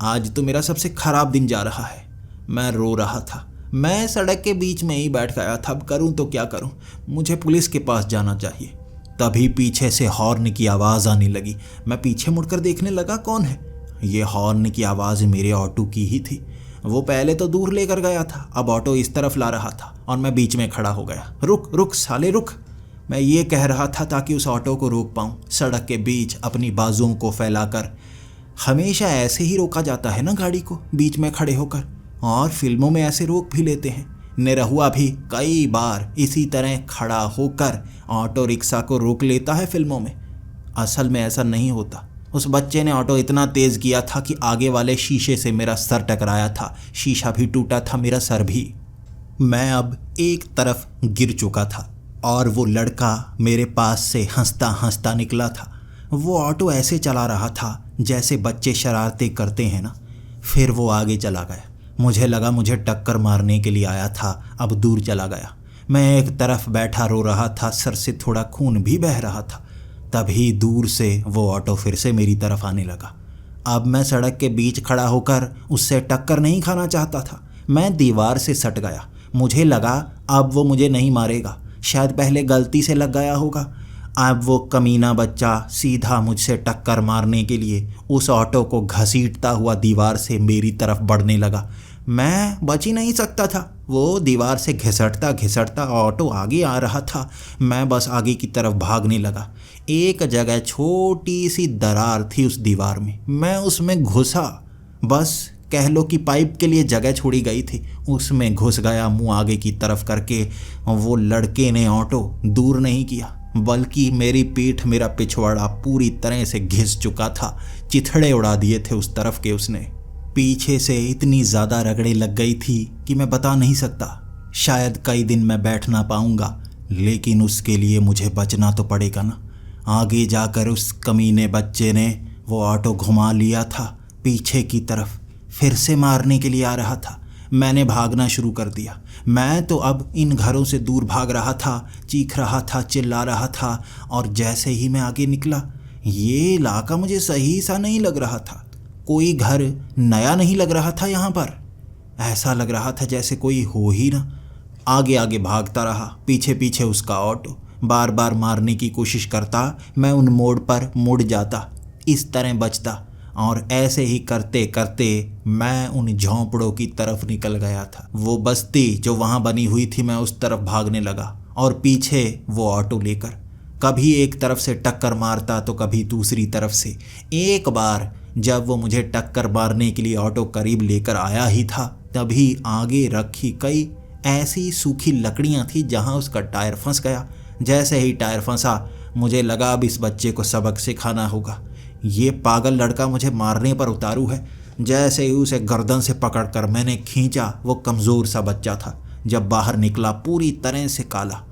S1: आज तो मेरा सबसे खराब दिन जा रहा है। मैं रो रहा था। मैं सड़क के बीच में ही बैठ गया था। अब करूं तो क्या करूं? मुझे पुलिस के पास जाना चाहिए। तभी पीछे से हॉर्न की आवाज़ आने लगी। मैं पीछे मुड़कर देखने लगा, कौन है? ये हॉर्न की आवाज़ मेरे ऑटो की ही थी। वो पहले तो दूर लेकर गया था, अब ऑटो इस तरफ ला रहा था और मैं बीच में खड़ा हो गया। रुक रुक साले रुक! मैं ये कह रहा था ताकि उस ऑटो को रोक पाऊँ। सड़क के बीच अपनी बाजुओं को फैलाकर। हमेशा ऐसे ही रोका जाता है ना गाड़ी को, बीच में खड़े होकर, और फिल्मों में ऐसे रोक भी लेते हैं। निरहुआ भी कई बार इसी तरह खड़ा होकर ऑटो रिक्शा को रोक लेता है फिल्मों में। असल में ऐसा नहीं होता। उस बच्चे ने ऑटो इतना तेज़ किया था कि आगे वाले शीशे से मेरा सर टकराया था। शीशा भी टूटा था, मेरा सर भी। मैं अब एक तरफ गिर चुका था और वो लड़का मेरे पास से हंसता हंसता निकला था। वो ऑटो ऐसे चला रहा था जैसे बच्चे शरारतें करते हैं ना। फिर वो आगे चला गया। मुझे लगा मुझे टक्कर मारने के लिए आया था, अब दूर चला गया। मैं एक तरफ बैठा रो रहा था, सर से थोड़ा खून भी बह रहा था। तभी दूर से वो ऑटो फिर से मेरी तरफ आने लगा। अब मैं सड़क के बीच खड़ा होकर उससे टक्कर नहीं खाना चाहता था। मैं दीवार से सट गया। मुझे लगा अब वो मुझे नहीं मारेगा, शायद पहले गलती से लग गया होगा। अब वो कमीना बच्चा सीधा मुझसे टक्कर मारने के लिए उस ऑटो को घसीटता हुआ दीवार से मेरी तरफ बढ़ने लगा। मैं बच ही नहीं सकता था। वो दीवार से घिसटता घिसटता ऑटो आगे आ रहा था। मैं बस आगे की तरफ भागने लगा। एक जगह छोटी सी दरार थी उस दीवार में, मैं उसमें घुसा। बस कह लो कि पाइप के लिए जगह छोड़ी गई थी, उसमें घुस गया मुंह आगे की तरफ करके। वो लड़के ने ऑटो दूर नहीं किया, बल्कि मेरी पीठ, मेरा पिछवाड़ा पूरी तरह से घिस चुका था। चिथड़े उड़ा दिए थे उस तरफ के उसने। पीछे से इतनी ज़्यादा रगड़े लग गई थी कि मैं बता नहीं सकता। शायद कई दिन मैं बैठ ना पाऊँगा, लेकिन उसके लिए मुझे बचना तो पड़ेगा ना। आगे जाकर उस कमीने बच्चे ने वो ऑटो घुमा लिया था पीछे की तरफ, फिर से मारने के लिए आ रहा था। मैंने भागना शुरू कर दिया। मैं तो अब इन घरों से दूर भाग रहा था, चीख रहा था, चिल्ला रहा था। और जैसे ही मैं आगे निकला, ये इलाका मुझे सही सा नहीं लग रहा था। कोई घर नया नहीं लग रहा था यहाँ पर। ऐसा लग रहा था जैसे कोई हो ही ना। आगे आगे भागता रहा, पीछे पीछे उसका ऑटो। बार बार मारने की कोशिश करता, मैं उन मोड़ पर मुड़ जाता, इस तरह बचता। और ऐसे ही करते करते मैं उन झोंपड़ों की तरफ निकल गया था। वो बस्ती जो वहाँ बनी हुई थी, मैं उस तरफ भागने लगा और पीछे वो ऑटो लेकर। कभी एक तरफ से टक्कर मारता तो कभी दूसरी तरफ से। एक बार जब वो मुझे टक्कर मारने के लिए ऑटो करीब लेकर आया ही था, तभी आगे रखी कई ऐसी सूखी लकड़ियाँ थी जहाँ उसका टायर फंस गया। जैसे ही टायर फंसा, मुझे लगा अब इस बच्चे को सबक सिखाना होगा। ये पागल लड़का मुझे मारने पर उतारू है। जैसे ही उसे गर्दन से पकड़कर मैंने खींचा, वो कमज़ोर सा बच्चा था। जब बाहर निकला पूरी तरह से काला।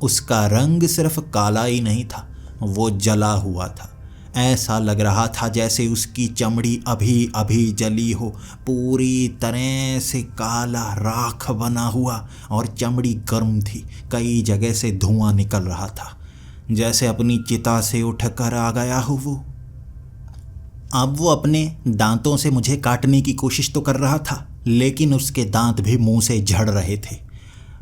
S1: उसका रंग सिर्फ काला ही नहीं था, वो जला हुआ था। ऐसा लग रहा था जैसे उसकी चमड़ी अभी अभी जली हो, पूरी तरह से काला राख बना हुआ, और चमड़ी गर्म थी। कई जगह से धुआं निकल रहा था, जैसे अपनी चिता से उठकर आ गया हो वो। अब वो अपने दांतों से मुझे काटने की कोशिश तो कर रहा था, लेकिन उसके दांत भी मुंह से झड़ रहे थे।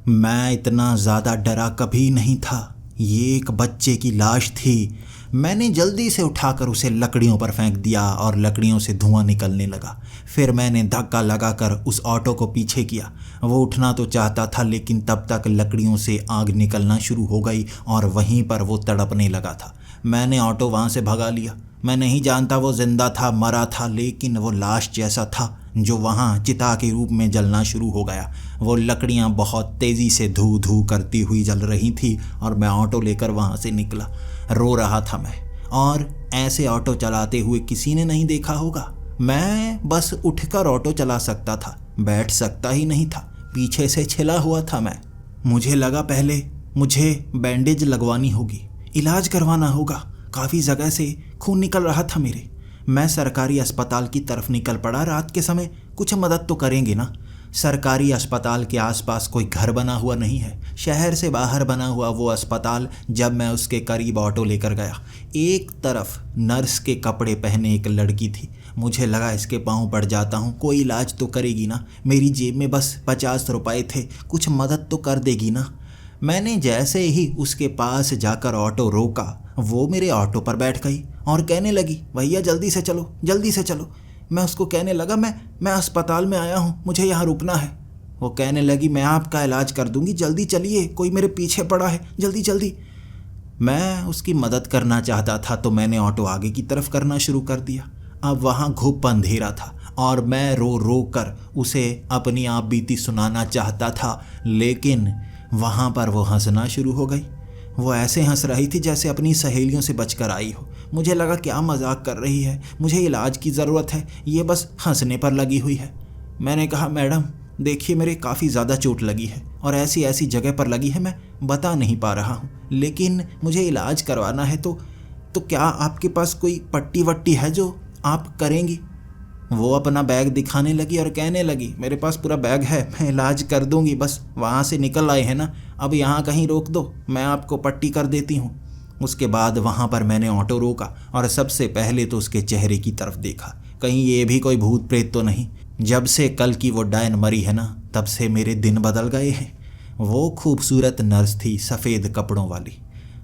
S1: मैं इतना ज़्यादा डरा कभी नहीं था। ये एक बच्चे की लाश थी। मैंने जल्दी से उठाकर उसे लकड़ियों पर फेंक दिया और लकड़ियों से धुआं निकलने लगा। फिर मैंने धक्का लगाकर उस ऑटो को पीछे किया। वो उठना तो चाहता था, लेकिन तब तक लकड़ियों से आग निकलना शुरू हो गई और वहीं पर वो तड़पने लगा था। मैंने ऑटो वहाँ से भगा लिया। मैं नहीं जानता वो जिंदा था, मरा था, लेकिन वो लाश जैसा था जो वहाँ चिता के रूप में जलना शुरू हो गया। वो लकड़ियाँ बहुत तेज़ी से धू धू करती हुई जल रही थी और मैं ऑटो लेकर वहाँ से निकला। रो रहा था मैं, और ऐसे ऑटो चलाते हुए किसी ने नहीं देखा होगा। मैं बस उठकर ऑटो चला सकता था, बैठ सकता ही नहीं था। पीछे से छिला हुआ था मैं। मुझे लगा पहले मुझे बैंडेज लगवानी होगी, इलाज करवाना होगा। काफ़ी जगह से खून निकल रहा था मेरे। मैं सरकारी अस्पताल की तरफ निकल पड़ा। रात के समय कुछ मदद तो करेंगे ना। सरकारी अस्पताल के आसपास कोई घर बना हुआ नहीं है। शहर से बाहर बना हुआ वो अस्पताल। जब मैं उसके करीब ऑटो लेकर गया, एक तरफ नर्स के कपड़े पहने एक लड़की थी। मुझे लगा इसके पाँव पड़ जाता हूँ, कोई इलाज तो करेगी ना। मेरी जेब में बस 50 रुपये थे, कुछ मदद तो कर देगी ना। मैंने जैसे ही उसके पास जाकर ऑटो रोका, वो मेरे ऑटो पर बैठ गई और कहने लगी, भैया जल्दी से चलो, जल्दी से चलो। मैं उसको कहने लगा, मैं अस्पताल में आया हूँ, मुझे यहाँ रुकना है। वो कहने लगी, मैं आपका इलाज कर दूँगी, जल्दी चलिए, कोई मेरे पीछे पड़ा है, जल्दी जल्दी। मैं उसकी मदद करना चाहता था तो मैंने ऑटो आगे की तरफ करना शुरू कर दिया। अब वहाँ घुप अंधेरा था और मैं रो रो कर उसे अपनी आप बीती सुनाना चाहता था, लेकिन वहाँ पर वो हंसना शुरू हो गई। वो ऐसे हंस रही थी जैसे अपनी सहेलियों से बचकर आई हो। मुझे लगा क्या मजाक कर रही है, मुझे इलाज की ज़रूरत है, ये बस हंसने पर लगी हुई है। मैंने कहा, मैडम देखिए, मेरे काफ़ी ज़्यादा चोट लगी है और ऐसी ऐसी जगह पर लगी है, मैं बता नहीं पा रहा हूँ, लेकिन मुझे इलाज करवाना है। तो क्या आपके पास कोई पट्टी वट्टी है जो आप करेंगी? वो अपना बैग दिखाने लगी और कहने लगी, मेरे पास पूरा बैग है, मैं इलाज कर दूंगी, बस वहाँ से निकल आए हैं ना, अब यहाँ कहीं रोक दो, मैं आपको पट्टी कर देती हूँ। उसके बाद वहाँ पर मैंने ऑटो रोका और सबसे पहले तो उसके चेहरे की तरफ देखा, कहीं ये भी कोई भूत प्रेत तो नहीं। जब से कल की वो डायन मरी है ना, तब से मेरे दिन बदल गए हैं। वो खूबसूरत नर्स थी, सफ़ेद कपड़ों वाली।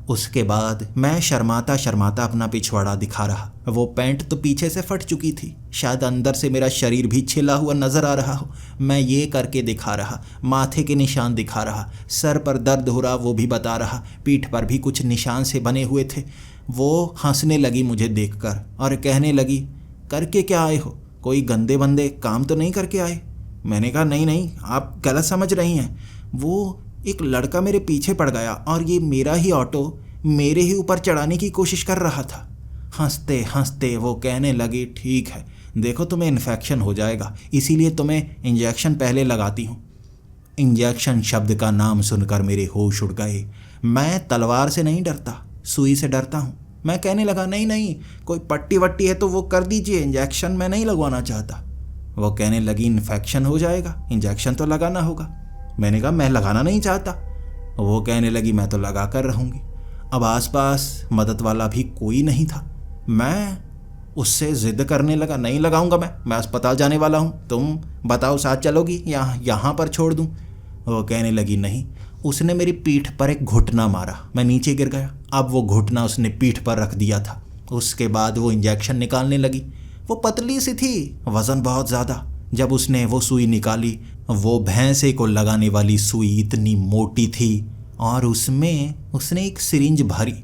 S1: उसके बाद मैं शर्माता शर्माता अपना पिछवाड़ा दिखा रहा। वो पैंट तो पीछे से फट चुकी थी, शायद अंदर से मेरा शरीर भी छिला हुआ नजर आ रहा हो। मैं ये करके दिखा रहा, माथे के निशान दिखा रहा, सर पर दर्द हो रहा वो भी बता रहा, पीठ पर भी कुछ निशान से बने हुए थे। वो हंसने लगी मुझे देखकर और कहने लगी, करके क्या आए हो, कोई गंदे बंदे काम तो नहीं करके आए? मैंने कहा, नहीं नहीं, आप गलत समझ रही हैं। वो एक लड़का मेरे पीछे पड़ गया और ये मेरा ही ऑटो मेरे ही ऊपर चढ़ाने की कोशिश कर रहा था। हंसते हंसते वो कहने लगी, ठीक है, देखो तुम्हें इन्फेक्शन हो जाएगा, इसीलिए तुम्हें इंजेक्शन पहले लगाती हूँ। इंजेक्शन शब्द का नाम सुनकर मेरे होश उड़ गए। मैं तलवार से नहीं डरता, सुई से डरता हूँ। मैं कहने लगा, नहीं नहीं, कोई पट्टी वट्टी है तो वो कर दीजिए, इंजेक्शन मैं नहीं लगवाना चाहता। वो कहने लगी, इन्फेक्शन हो जाएगा, इंजेक्शन तो लगाना होगा। मैंने कहा, मैं लगाना नहीं चाहता। वो कहने लगी, मैं तो लगा कर रहूँगी। अब आसपास मदद वाला भी कोई नहीं था। मैं उससे ज़िद करने लगा, नहीं लगाऊंगा, मैं अस्पताल जाने वाला हूँ, तुम बताओ साथ चलोगी या यहाँ पर छोड़ दूँ? वो कहने लगी, नहीं। उसने मेरी पीठ पर एक घुटना मारा, मैं नीचे गिर गया। अब वो घुटना उसने पीठ पर रख दिया था। उसके बाद वो इंजेक्शन निकालने लगी। वो पतली सी थी, वज़न बहुत ज़्यादा। जब उसने वो सुई निकाली, वो भैंसे को लगाने वाली सुई इतनी मोटी थी और उसमें उसने एक सिरिंज भरी।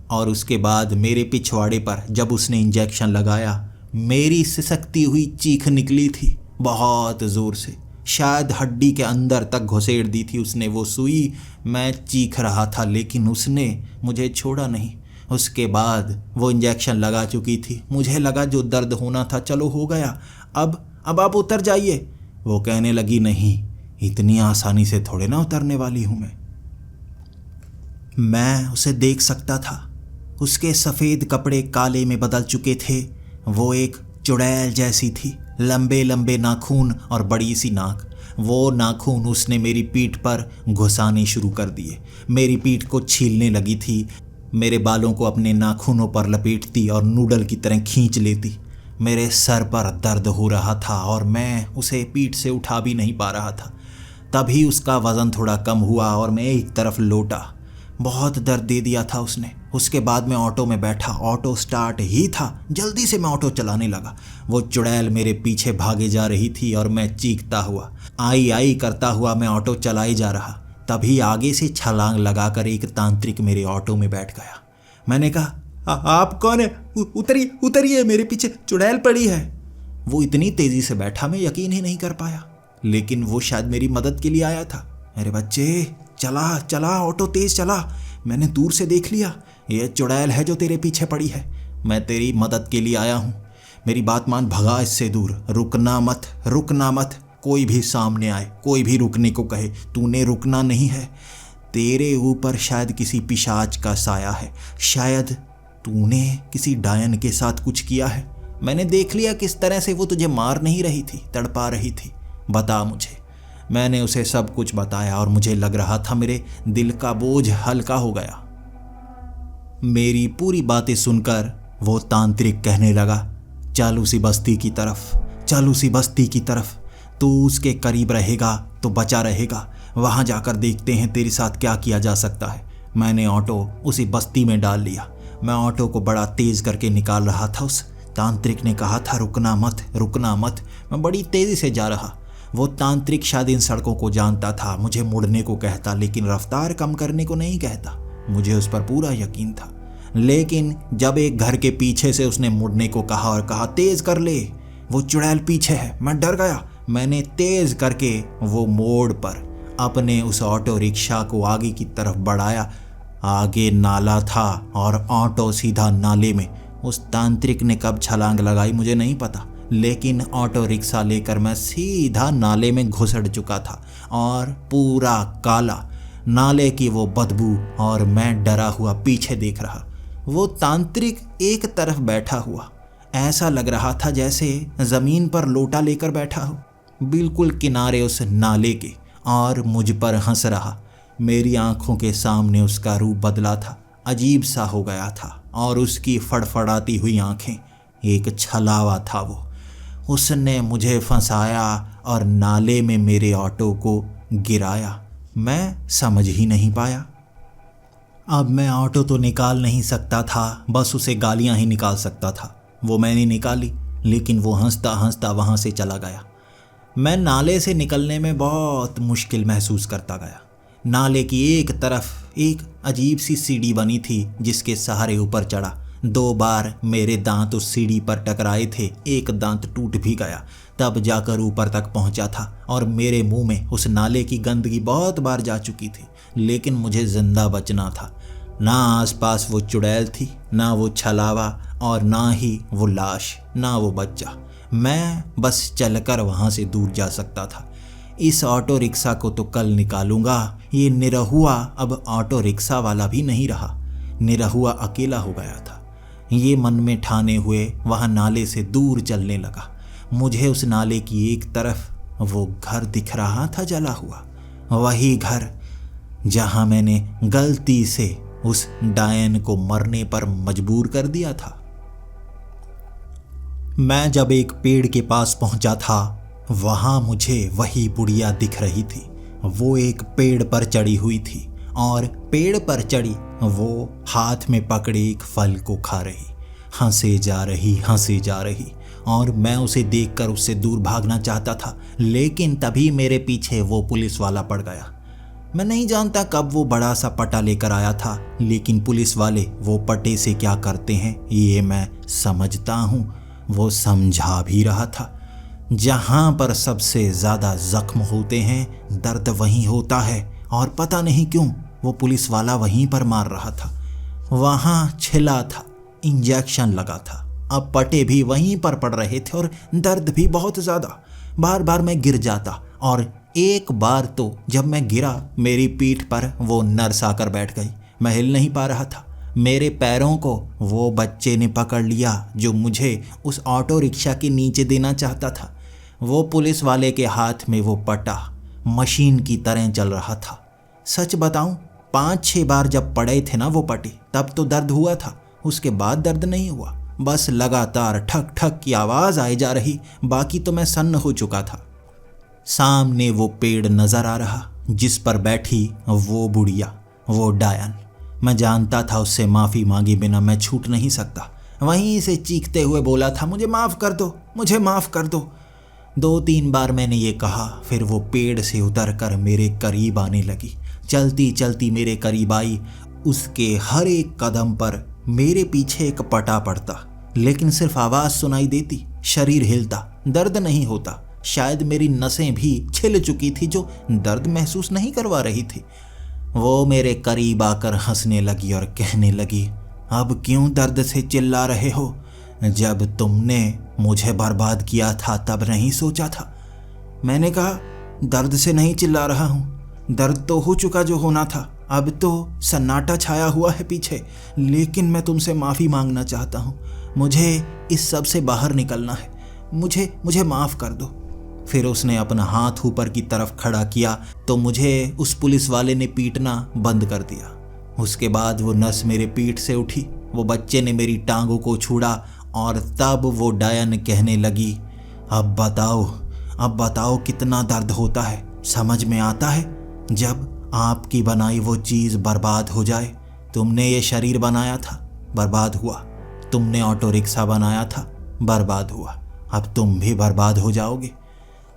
S1: और उसके बाद मेरे पिछवाड़े पर जब उसने इंजेक्शन लगाया, मेरी सिसकती हुई चीख निकली थी बहुत ज़ोर से, शायद हड्डी के अंदर तक घुसेड़ दी थी उसने वो सुई। मैं चीख रहा था लेकिन उसने मुझे छोड़ा नहीं। उसके बाद वो इंजेक्शन लगा चुकी थी। मुझे लगा जो दर्द होना था चलो हो गया, अब आप उतर जाइए। वो कहने लगी, नहीं, इतनी आसानी से थोड़े ना उतरने वाली हूँ मैं उसे देख सकता था। उसके सफ़ेद कपड़े काले में बदल चुके थे। वो एक चुड़ैल जैसी थी, लंबे लंबे नाखून और बड़ी सी नाक। वो नाखून उसने मेरी पीठ पर घुसाने शुरू कर दिए, मेरी पीठ को छीलने लगी थी, मेरे बालों को अपने नाखूनों पर लपेटती और नूडल की तरह खींच लेती। मेरे सर पर दर्द हो रहा था और मैं उसे पीठ से उठा भी नहीं पा रहा था। तभी उसका वज़न थोड़ा कम हुआ और मैं एक तरफ लौटा। बहुत दर्द दे दिया था उसने। उसके बाद मैं ऑटो में बैठा, ऑटो स्टार्ट ही था, जल्दी से मैं ऑटो चलाने लगा। वो चुड़ैल मेरे पीछे भागे जा रही थी और मैं चीखता हुआ, आई आई करता हुआ मैं ऑटो चलाए जा रहा। तभी आगे से छलांग लगाकर एक तांत्रिक मेरे ऑटो में बैठ गया। मैंने कहा, आप कौन है? उतरिए उतरिए, मेरे पीछे चुड़ैल पड़ी है। वो इतनी तेजी से बैठा मैं यकीन ही नहीं कर पाया, लेकिन वो शायद मेरी मदद के लिए आया था। मेरे बच्चे, चला चला, ऑटो तेज चला, मैंने दूर से देख लिया, ये चुड़ैल है जो तेरे पीछे पड़ी है। मैं तेरी मदद के लिए आया हूँ, मेरी बात मान, भगा इससे दूर, रुकना मत, रुकना मत। कोई भी सामने आए, कोई भी रुकने को कहे, तूने रुकना नहीं है। तेरे ऊपर शायद किसी पिशाच का साया है, शायद तूने किसी डायन के साथ कुछ किया है। मैंने देख लिया किस तरह से वो तुझे मार नहीं रही थी, तड़पा रही थी। बता मुझे। मैंने उसे सब कुछ बताया और मुझे लग रहा था मेरे दिल का बोझ हल्का हो गया। मेरी पूरी बातें सुनकर वो तांत्रिक कहने लगा, चल उसी बस्ती की तरफ, चल उसी बस्ती की तरफ। तू उसके करीब रहेगा तो बचा रहेगा। वहाँ जाकर देखते हैं तेरे साथ क्या किया जा सकता है। मैंने ऑटो उसी बस्ती में डाल लिया। मैं ऑटो को बड़ा तेज करके निकाल रहा था। उस तांत्रिक ने कहा था, रुकना मत, रुकना मत। मैं बड़ी तेजी से जा रहा। वो तांत्रिक शायद इन सड़कों को जानता था, मुझे मुड़ने को कहता लेकिन रफ्तार कम करने को नहीं कहता। मुझे उस पर पूरा यकीन था। लेकिन जब एक घर के पीछे से उसने मुड़ने को कहा और कहा, तेज कर ले, वो चुड़ैल पीछे है, मैं डर गया। मैंने तेज करके वो मोड़ पर अपने उस ऑटो रिक्शा को आगे की तरफ बढ़ाया। आगे नाला था और ऑटो सीधा नाले में। उस तांत्रिक ने कब छलांग लगाई मुझे नहीं पता, लेकिन ऑटो रिक्शा लेकर मैं सीधा नाले में घुसड़ चुका था और पूरा काला, नाले की वो बदबू, और मैं डरा हुआ पीछे देख रहा। वो तांत्रिक एक तरफ बैठा हुआ, ऐसा लग रहा था जैसे जमीन पर लोटा लेकर बैठा हो, बिल्कुल किनारे उस नाले के, और मुझ पर हंस रहा। मेरी आंखों के सामने उसका रूप बदला था, अजीब सा हो गया था, और उसकी फड़फड़ाती हुई आंखें, एक छलावा था वो। उसने मुझे फंसाया और नाले में मेरे ऑटो को गिराया। मैं समझ ही नहीं पाया। अब मैं ऑटो तो निकाल नहीं सकता था, बस उसे गालियां ही निकाल सकता था। वो मैंने निकाली, लेकिन वो हंसता हंसता वहाँ से चला गया। मैं नाले से निकलने में बहुत मुश्किल महसूस करता गया। नाले की एक तरफ एक अजीब सी सीढ़ी बनी थी जिसके सहारे ऊपर चढ़ा। 2 बार मेरे दांत उस सीढ़ी पर टकराए थे, एक दांत टूट भी गया, तब जाकर ऊपर तक पहुंचा था। और मेरे मुंह में उस नाले की गंदगी बहुत बार जा चुकी थी, लेकिन मुझे जिंदा बचना था। ना आसपास वो चुड़ैल थी, ना वो छलावा, और ना ही वो लाश, ना वो बच्चा। मैं बस चलकर वहाँ से दूर जा सकता था। इस ऑटो रिक्शा को तो कल निकालूंगा। ये निरहुआ अब ऑटो रिक्शा वाला भी नहीं रहा, निरहुआ अकेला हो गया था। ये मन में ठाने हुए वहाँ नाले से दूर चलने लगा। मुझे उस नाले की एक तरफ वो घर दिख रहा था जला हुआ, वही घर जहाँ मैंने गलती से उस डायन को मरने पर मजबूर कर दिया था। मैं जब एक पेड़ के पास पहुंचा था, वहां मुझे वही बुढ़िया दिख रही थी। वो एक पेड़ पर चढ़ी हुई थी और पेड़ पर चढ़ी वो हाथ में पकड़े एक फल को खा रही, हंसे जा रही, हंसे जा रही। और मैं उसे देखकर उससे दूर भागना चाहता था, लेकिन तभी मेरे पीछे वो पुलिस वाला पड़ गया। मैं नहीं जानता कब वो बड़ा सा पटा लेकर आया था, लेकिन पुलिस वाले वो पटे से क्या करते हैं ये मैं समझता हूँ। वो समझा भी रहा था, जहाँ पर सबसे ज़्यादा जख्म होते हैं दर्द वहीं होता है, और पता नहीं क्यों वो पुलिस वाला वहीं पर मार रहा था। वहाँ छिला था, इंजेक्शन लगा था, अब पटे भी वहीं पर पड़ रहे थे और दर्द भी बहुत ज़्यादा। बार बार मैं गिर जाता, और एक बार तो जब मैं गिरा मेरी पीठ पर वो नर्स आकर बैठ गई। मैं हिल नहीं पा रहा था। मेरे पैरों को वो बच्चे ने पकड़ लिया जो मुझे उस ऑटो रिक्शा के नीचे देना चाहता था। वो पुलिस वाले के हाथ में वो पटा मशीन की तरह चल रहा था। सच बताऊं, 5-6 बार जब पड़े थे ना वो पटे, तब तो दर्द हुआ था, उसके बाद दर्द नहीं हुआ। बस लगातार ठक ठक की आवाज़ आई जा रही, बाकी तो मैं सन्न हो चुका था। सामने वो पेड़ नज़र आ रहा जिस पर बैठी वो बुढ़िया, वो डायन। मैं जानता था उससे माफ़ी मांगे बिना मैं छूट नहीं सकता। वहीं से चीखते हुए बोला था, मुझे माफ़ कर दो, मुझे माफ़ कर दो। 2-3 बार मैंने ये कहा, फिर वो पेड़ से उतरकर मेरे करीब आने लगी। चलती चलती मेरे करीब आई। उसके हर एक कदम पर मेरे पीछे एक पटा पड़ता, लेकिन सिर्फ आवाज़ सुनाई देती, शरीर हिलता, दर्द नहीं होता। शायद मेरी नसें भी छिल चुकी थी जो दर्द महसूस नहीं करवा रही थी। वो मेरे करीब आकर हंसने लगी और कहने लगी, अब क्यों दर्द से चिल्ला रहे हो? जब तुमने मुझे बर्बाद किया था तब नहीं सोचा था? मैंने कहा, दर्द से नहीं चिल्ला रहा हूँ, दर्द तो हो चुका जो होना था, अब तो सन्नाटा छाया हुआ है पीछे, लेकिन मैं तुमसे माफ़ी मांगना चाहता हूँ। मुझे इस सब से बाहर निकलना है। मुझे माफ़ कर दो। फिर उसने अपना हाथ ऊपर की तरफ खड़ा किया तो मुझे उस पुलिस वाले ने पीटना बंद कर दिया। उसके बाद वो नस मेरे पीठ से उठी, वो बच्चे ने मेरी टांगों को छुड़ा और तब वो डायन कहने लगी, अब बताओ कितना दर्द होता है। समझ में आता है जब आपकी बनाई वो चीज़ बर्बाद हो जाए। तुमने ये शरीर बनाया था, बर्बाद हुआ। तुमने ऑटो रिक्शा बनाया था, बर्बाद हुआ। अब तुम भी बर्बाद हो जाओगे।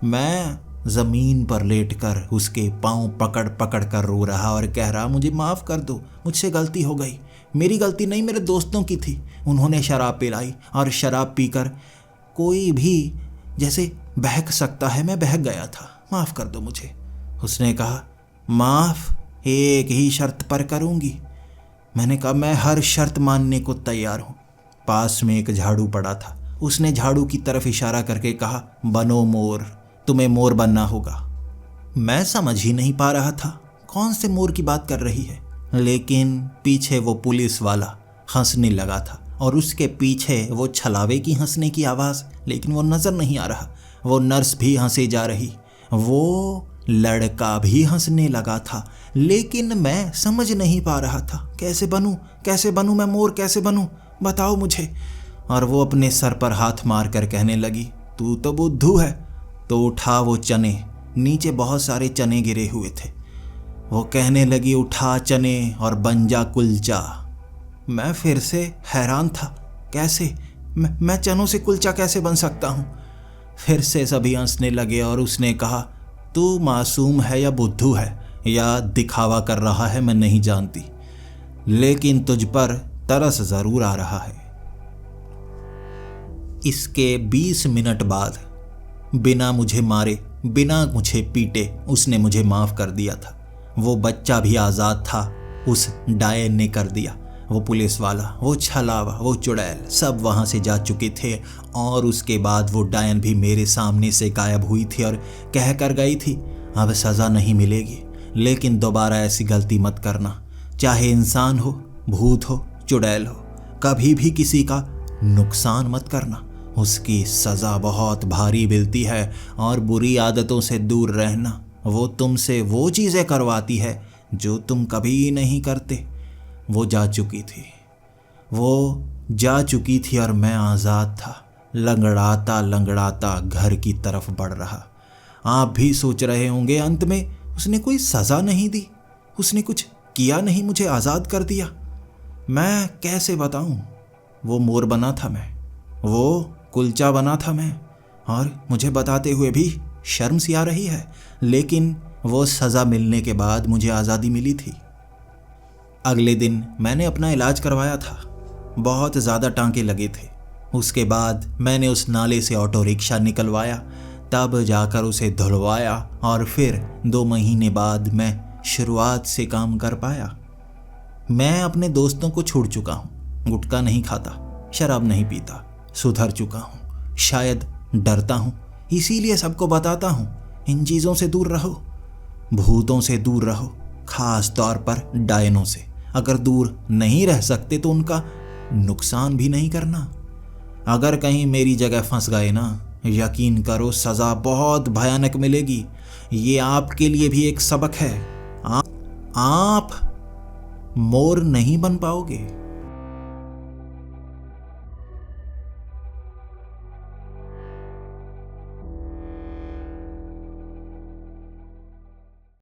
S1: मैं ज़मीन पर लेटकर उसके पाँव पकड़ पकड़ कर रो रहा और कह रहा, मुझे माफ़ कर दो, मुझसे गलती हो गई। मेरी गलती नहीं, मेरे दोस्तों की थी। उन्होंने शराब पिलाई और शराब पीकर कोई भी जैसे बहक सकता है, मैं बहक गया था। माफ़ कर दो मुझे। उसने कहा, माफ़ एक ही शर्त पर करूँगी। मैंने कहा, मैं हर शर्त मानने को तैयार हूँ। पास में एक झाड़ू पड़ा था, उसने झाड़ू की तरफ इशारा करके कहा, बनो मोर, तुम्हें मोर बनना होगा। मैं समझ ही नहीं पा रहा था कौन से मोर की बात कर रही है, लेकिन पीछे वो पुलिस वाला हंसने लगा था और उसके पीछे वो छलावे की हंसने की आवाज़, लेकिन वो नज़र नहीं आ रहा। वो नर्स भी हंसे जा रही, वो लड़का भी हंसने लगा था, लेकिन मैं समझ नहीं पा रहा था कैसे बनूं मैं मोर, कैसे बनूं, बताओ मुझे। और वो अपने सर पर हाथ मार कर कहने लगी, तू तो बुद्धू है। तो उठा वो चने, नीचे बहुत सारे चने गिरे हुए थे। वो कहने लगी, उठा चने और बन जा कुलचा। मैं फिर से हैरान था, कैसे मैं चनों से कुलचा कैसे बन सकता हूँ। फिर से सभी हंसने लगे और उसने कहा, तू मासूम है या बुद्धू है या दिखावा कर रहा है, मैं नहीं जानती, लेकिन तुझ पर तरस ज़रूर आ रहा है। इसके 20 मिनट बाद बिना मुझे मारे, बिना मुझे पीटे उसने मुझे माफ़ कर दिया था। वो बच्चा भी आज़ाद था, उस डायन ने कर दिया। वो पुलिस वाला, वो छलावा, वो चुड़ैल सब वहाँ से जा चुके थे और उसके बाद वो डायन भी मेरे सामने से गायब हुई थी और कह कर गई थी, अब सज़ा नहीं मिलेगी, लेकिन दोबारा ऐसी गलती मत करना। चाहे इंसान हो, भूत हो, चुड़ैल हो, कभी भी किसी का नुकसान मत करना, उसकी सज़ा बहुत भारी मिलती है। और बुरी आदतों से दूर रहना, वो तुमसे वो चीज़ें करवाती है जो तुम कभी नहीं करते। वो जा चुकी थी और मैं आज़ाद था, लंगड़ाता लंगड़ाता घर की तरफ बढ़ रहा। आप भी सोच रहे होंगे, अंत में उसने कोई सज़ा नहीं दी, उसने कुछ किया नहीं, मुझे आज़ाद कर दिया। मैं कैसे बताऊं, वो मोर बना था मैं, वो कुलचा बना था मैं, और मुझे बताते हुए भी शर्म सी आ रही है, लेकिन वो सज़ा मिलने के बाद मुझे आज़ादी मिली थी। अगले दिन मैंने अपना इलाज करवाया था, बहुत ज़्यादा टांके लगे थे। उसके बाद मैंने उस नाले से ऑटो रिक्शा निकलवाया, तब जाकर उसे धुलवाया और फिर 2 महीने बाद मैं शुरुआत से काम कर पाया। मैं अपने दोस्तों को छोड़ चुका हूँ, गुटखा नहीं खाता, शराब नहीं पीता, सुधर चुका हूँ। शायद डरता हूँ, इसीलिए सबको बताता हूँ, इन चीज़ों से दूर रहो, भूतों से दूर रहो, खास तौर पर डायनों से। अगर दूर नहीं रह सकते तो उनका नुकसान भी नहीं करना। अगर कहीं मेरी जगह फंस गए ना, यकीन करो सज़ा बहुत भयानक मिलेगी। ये आपके लिए भी एक सबक है, आप मोर नहीं बन पाओगे।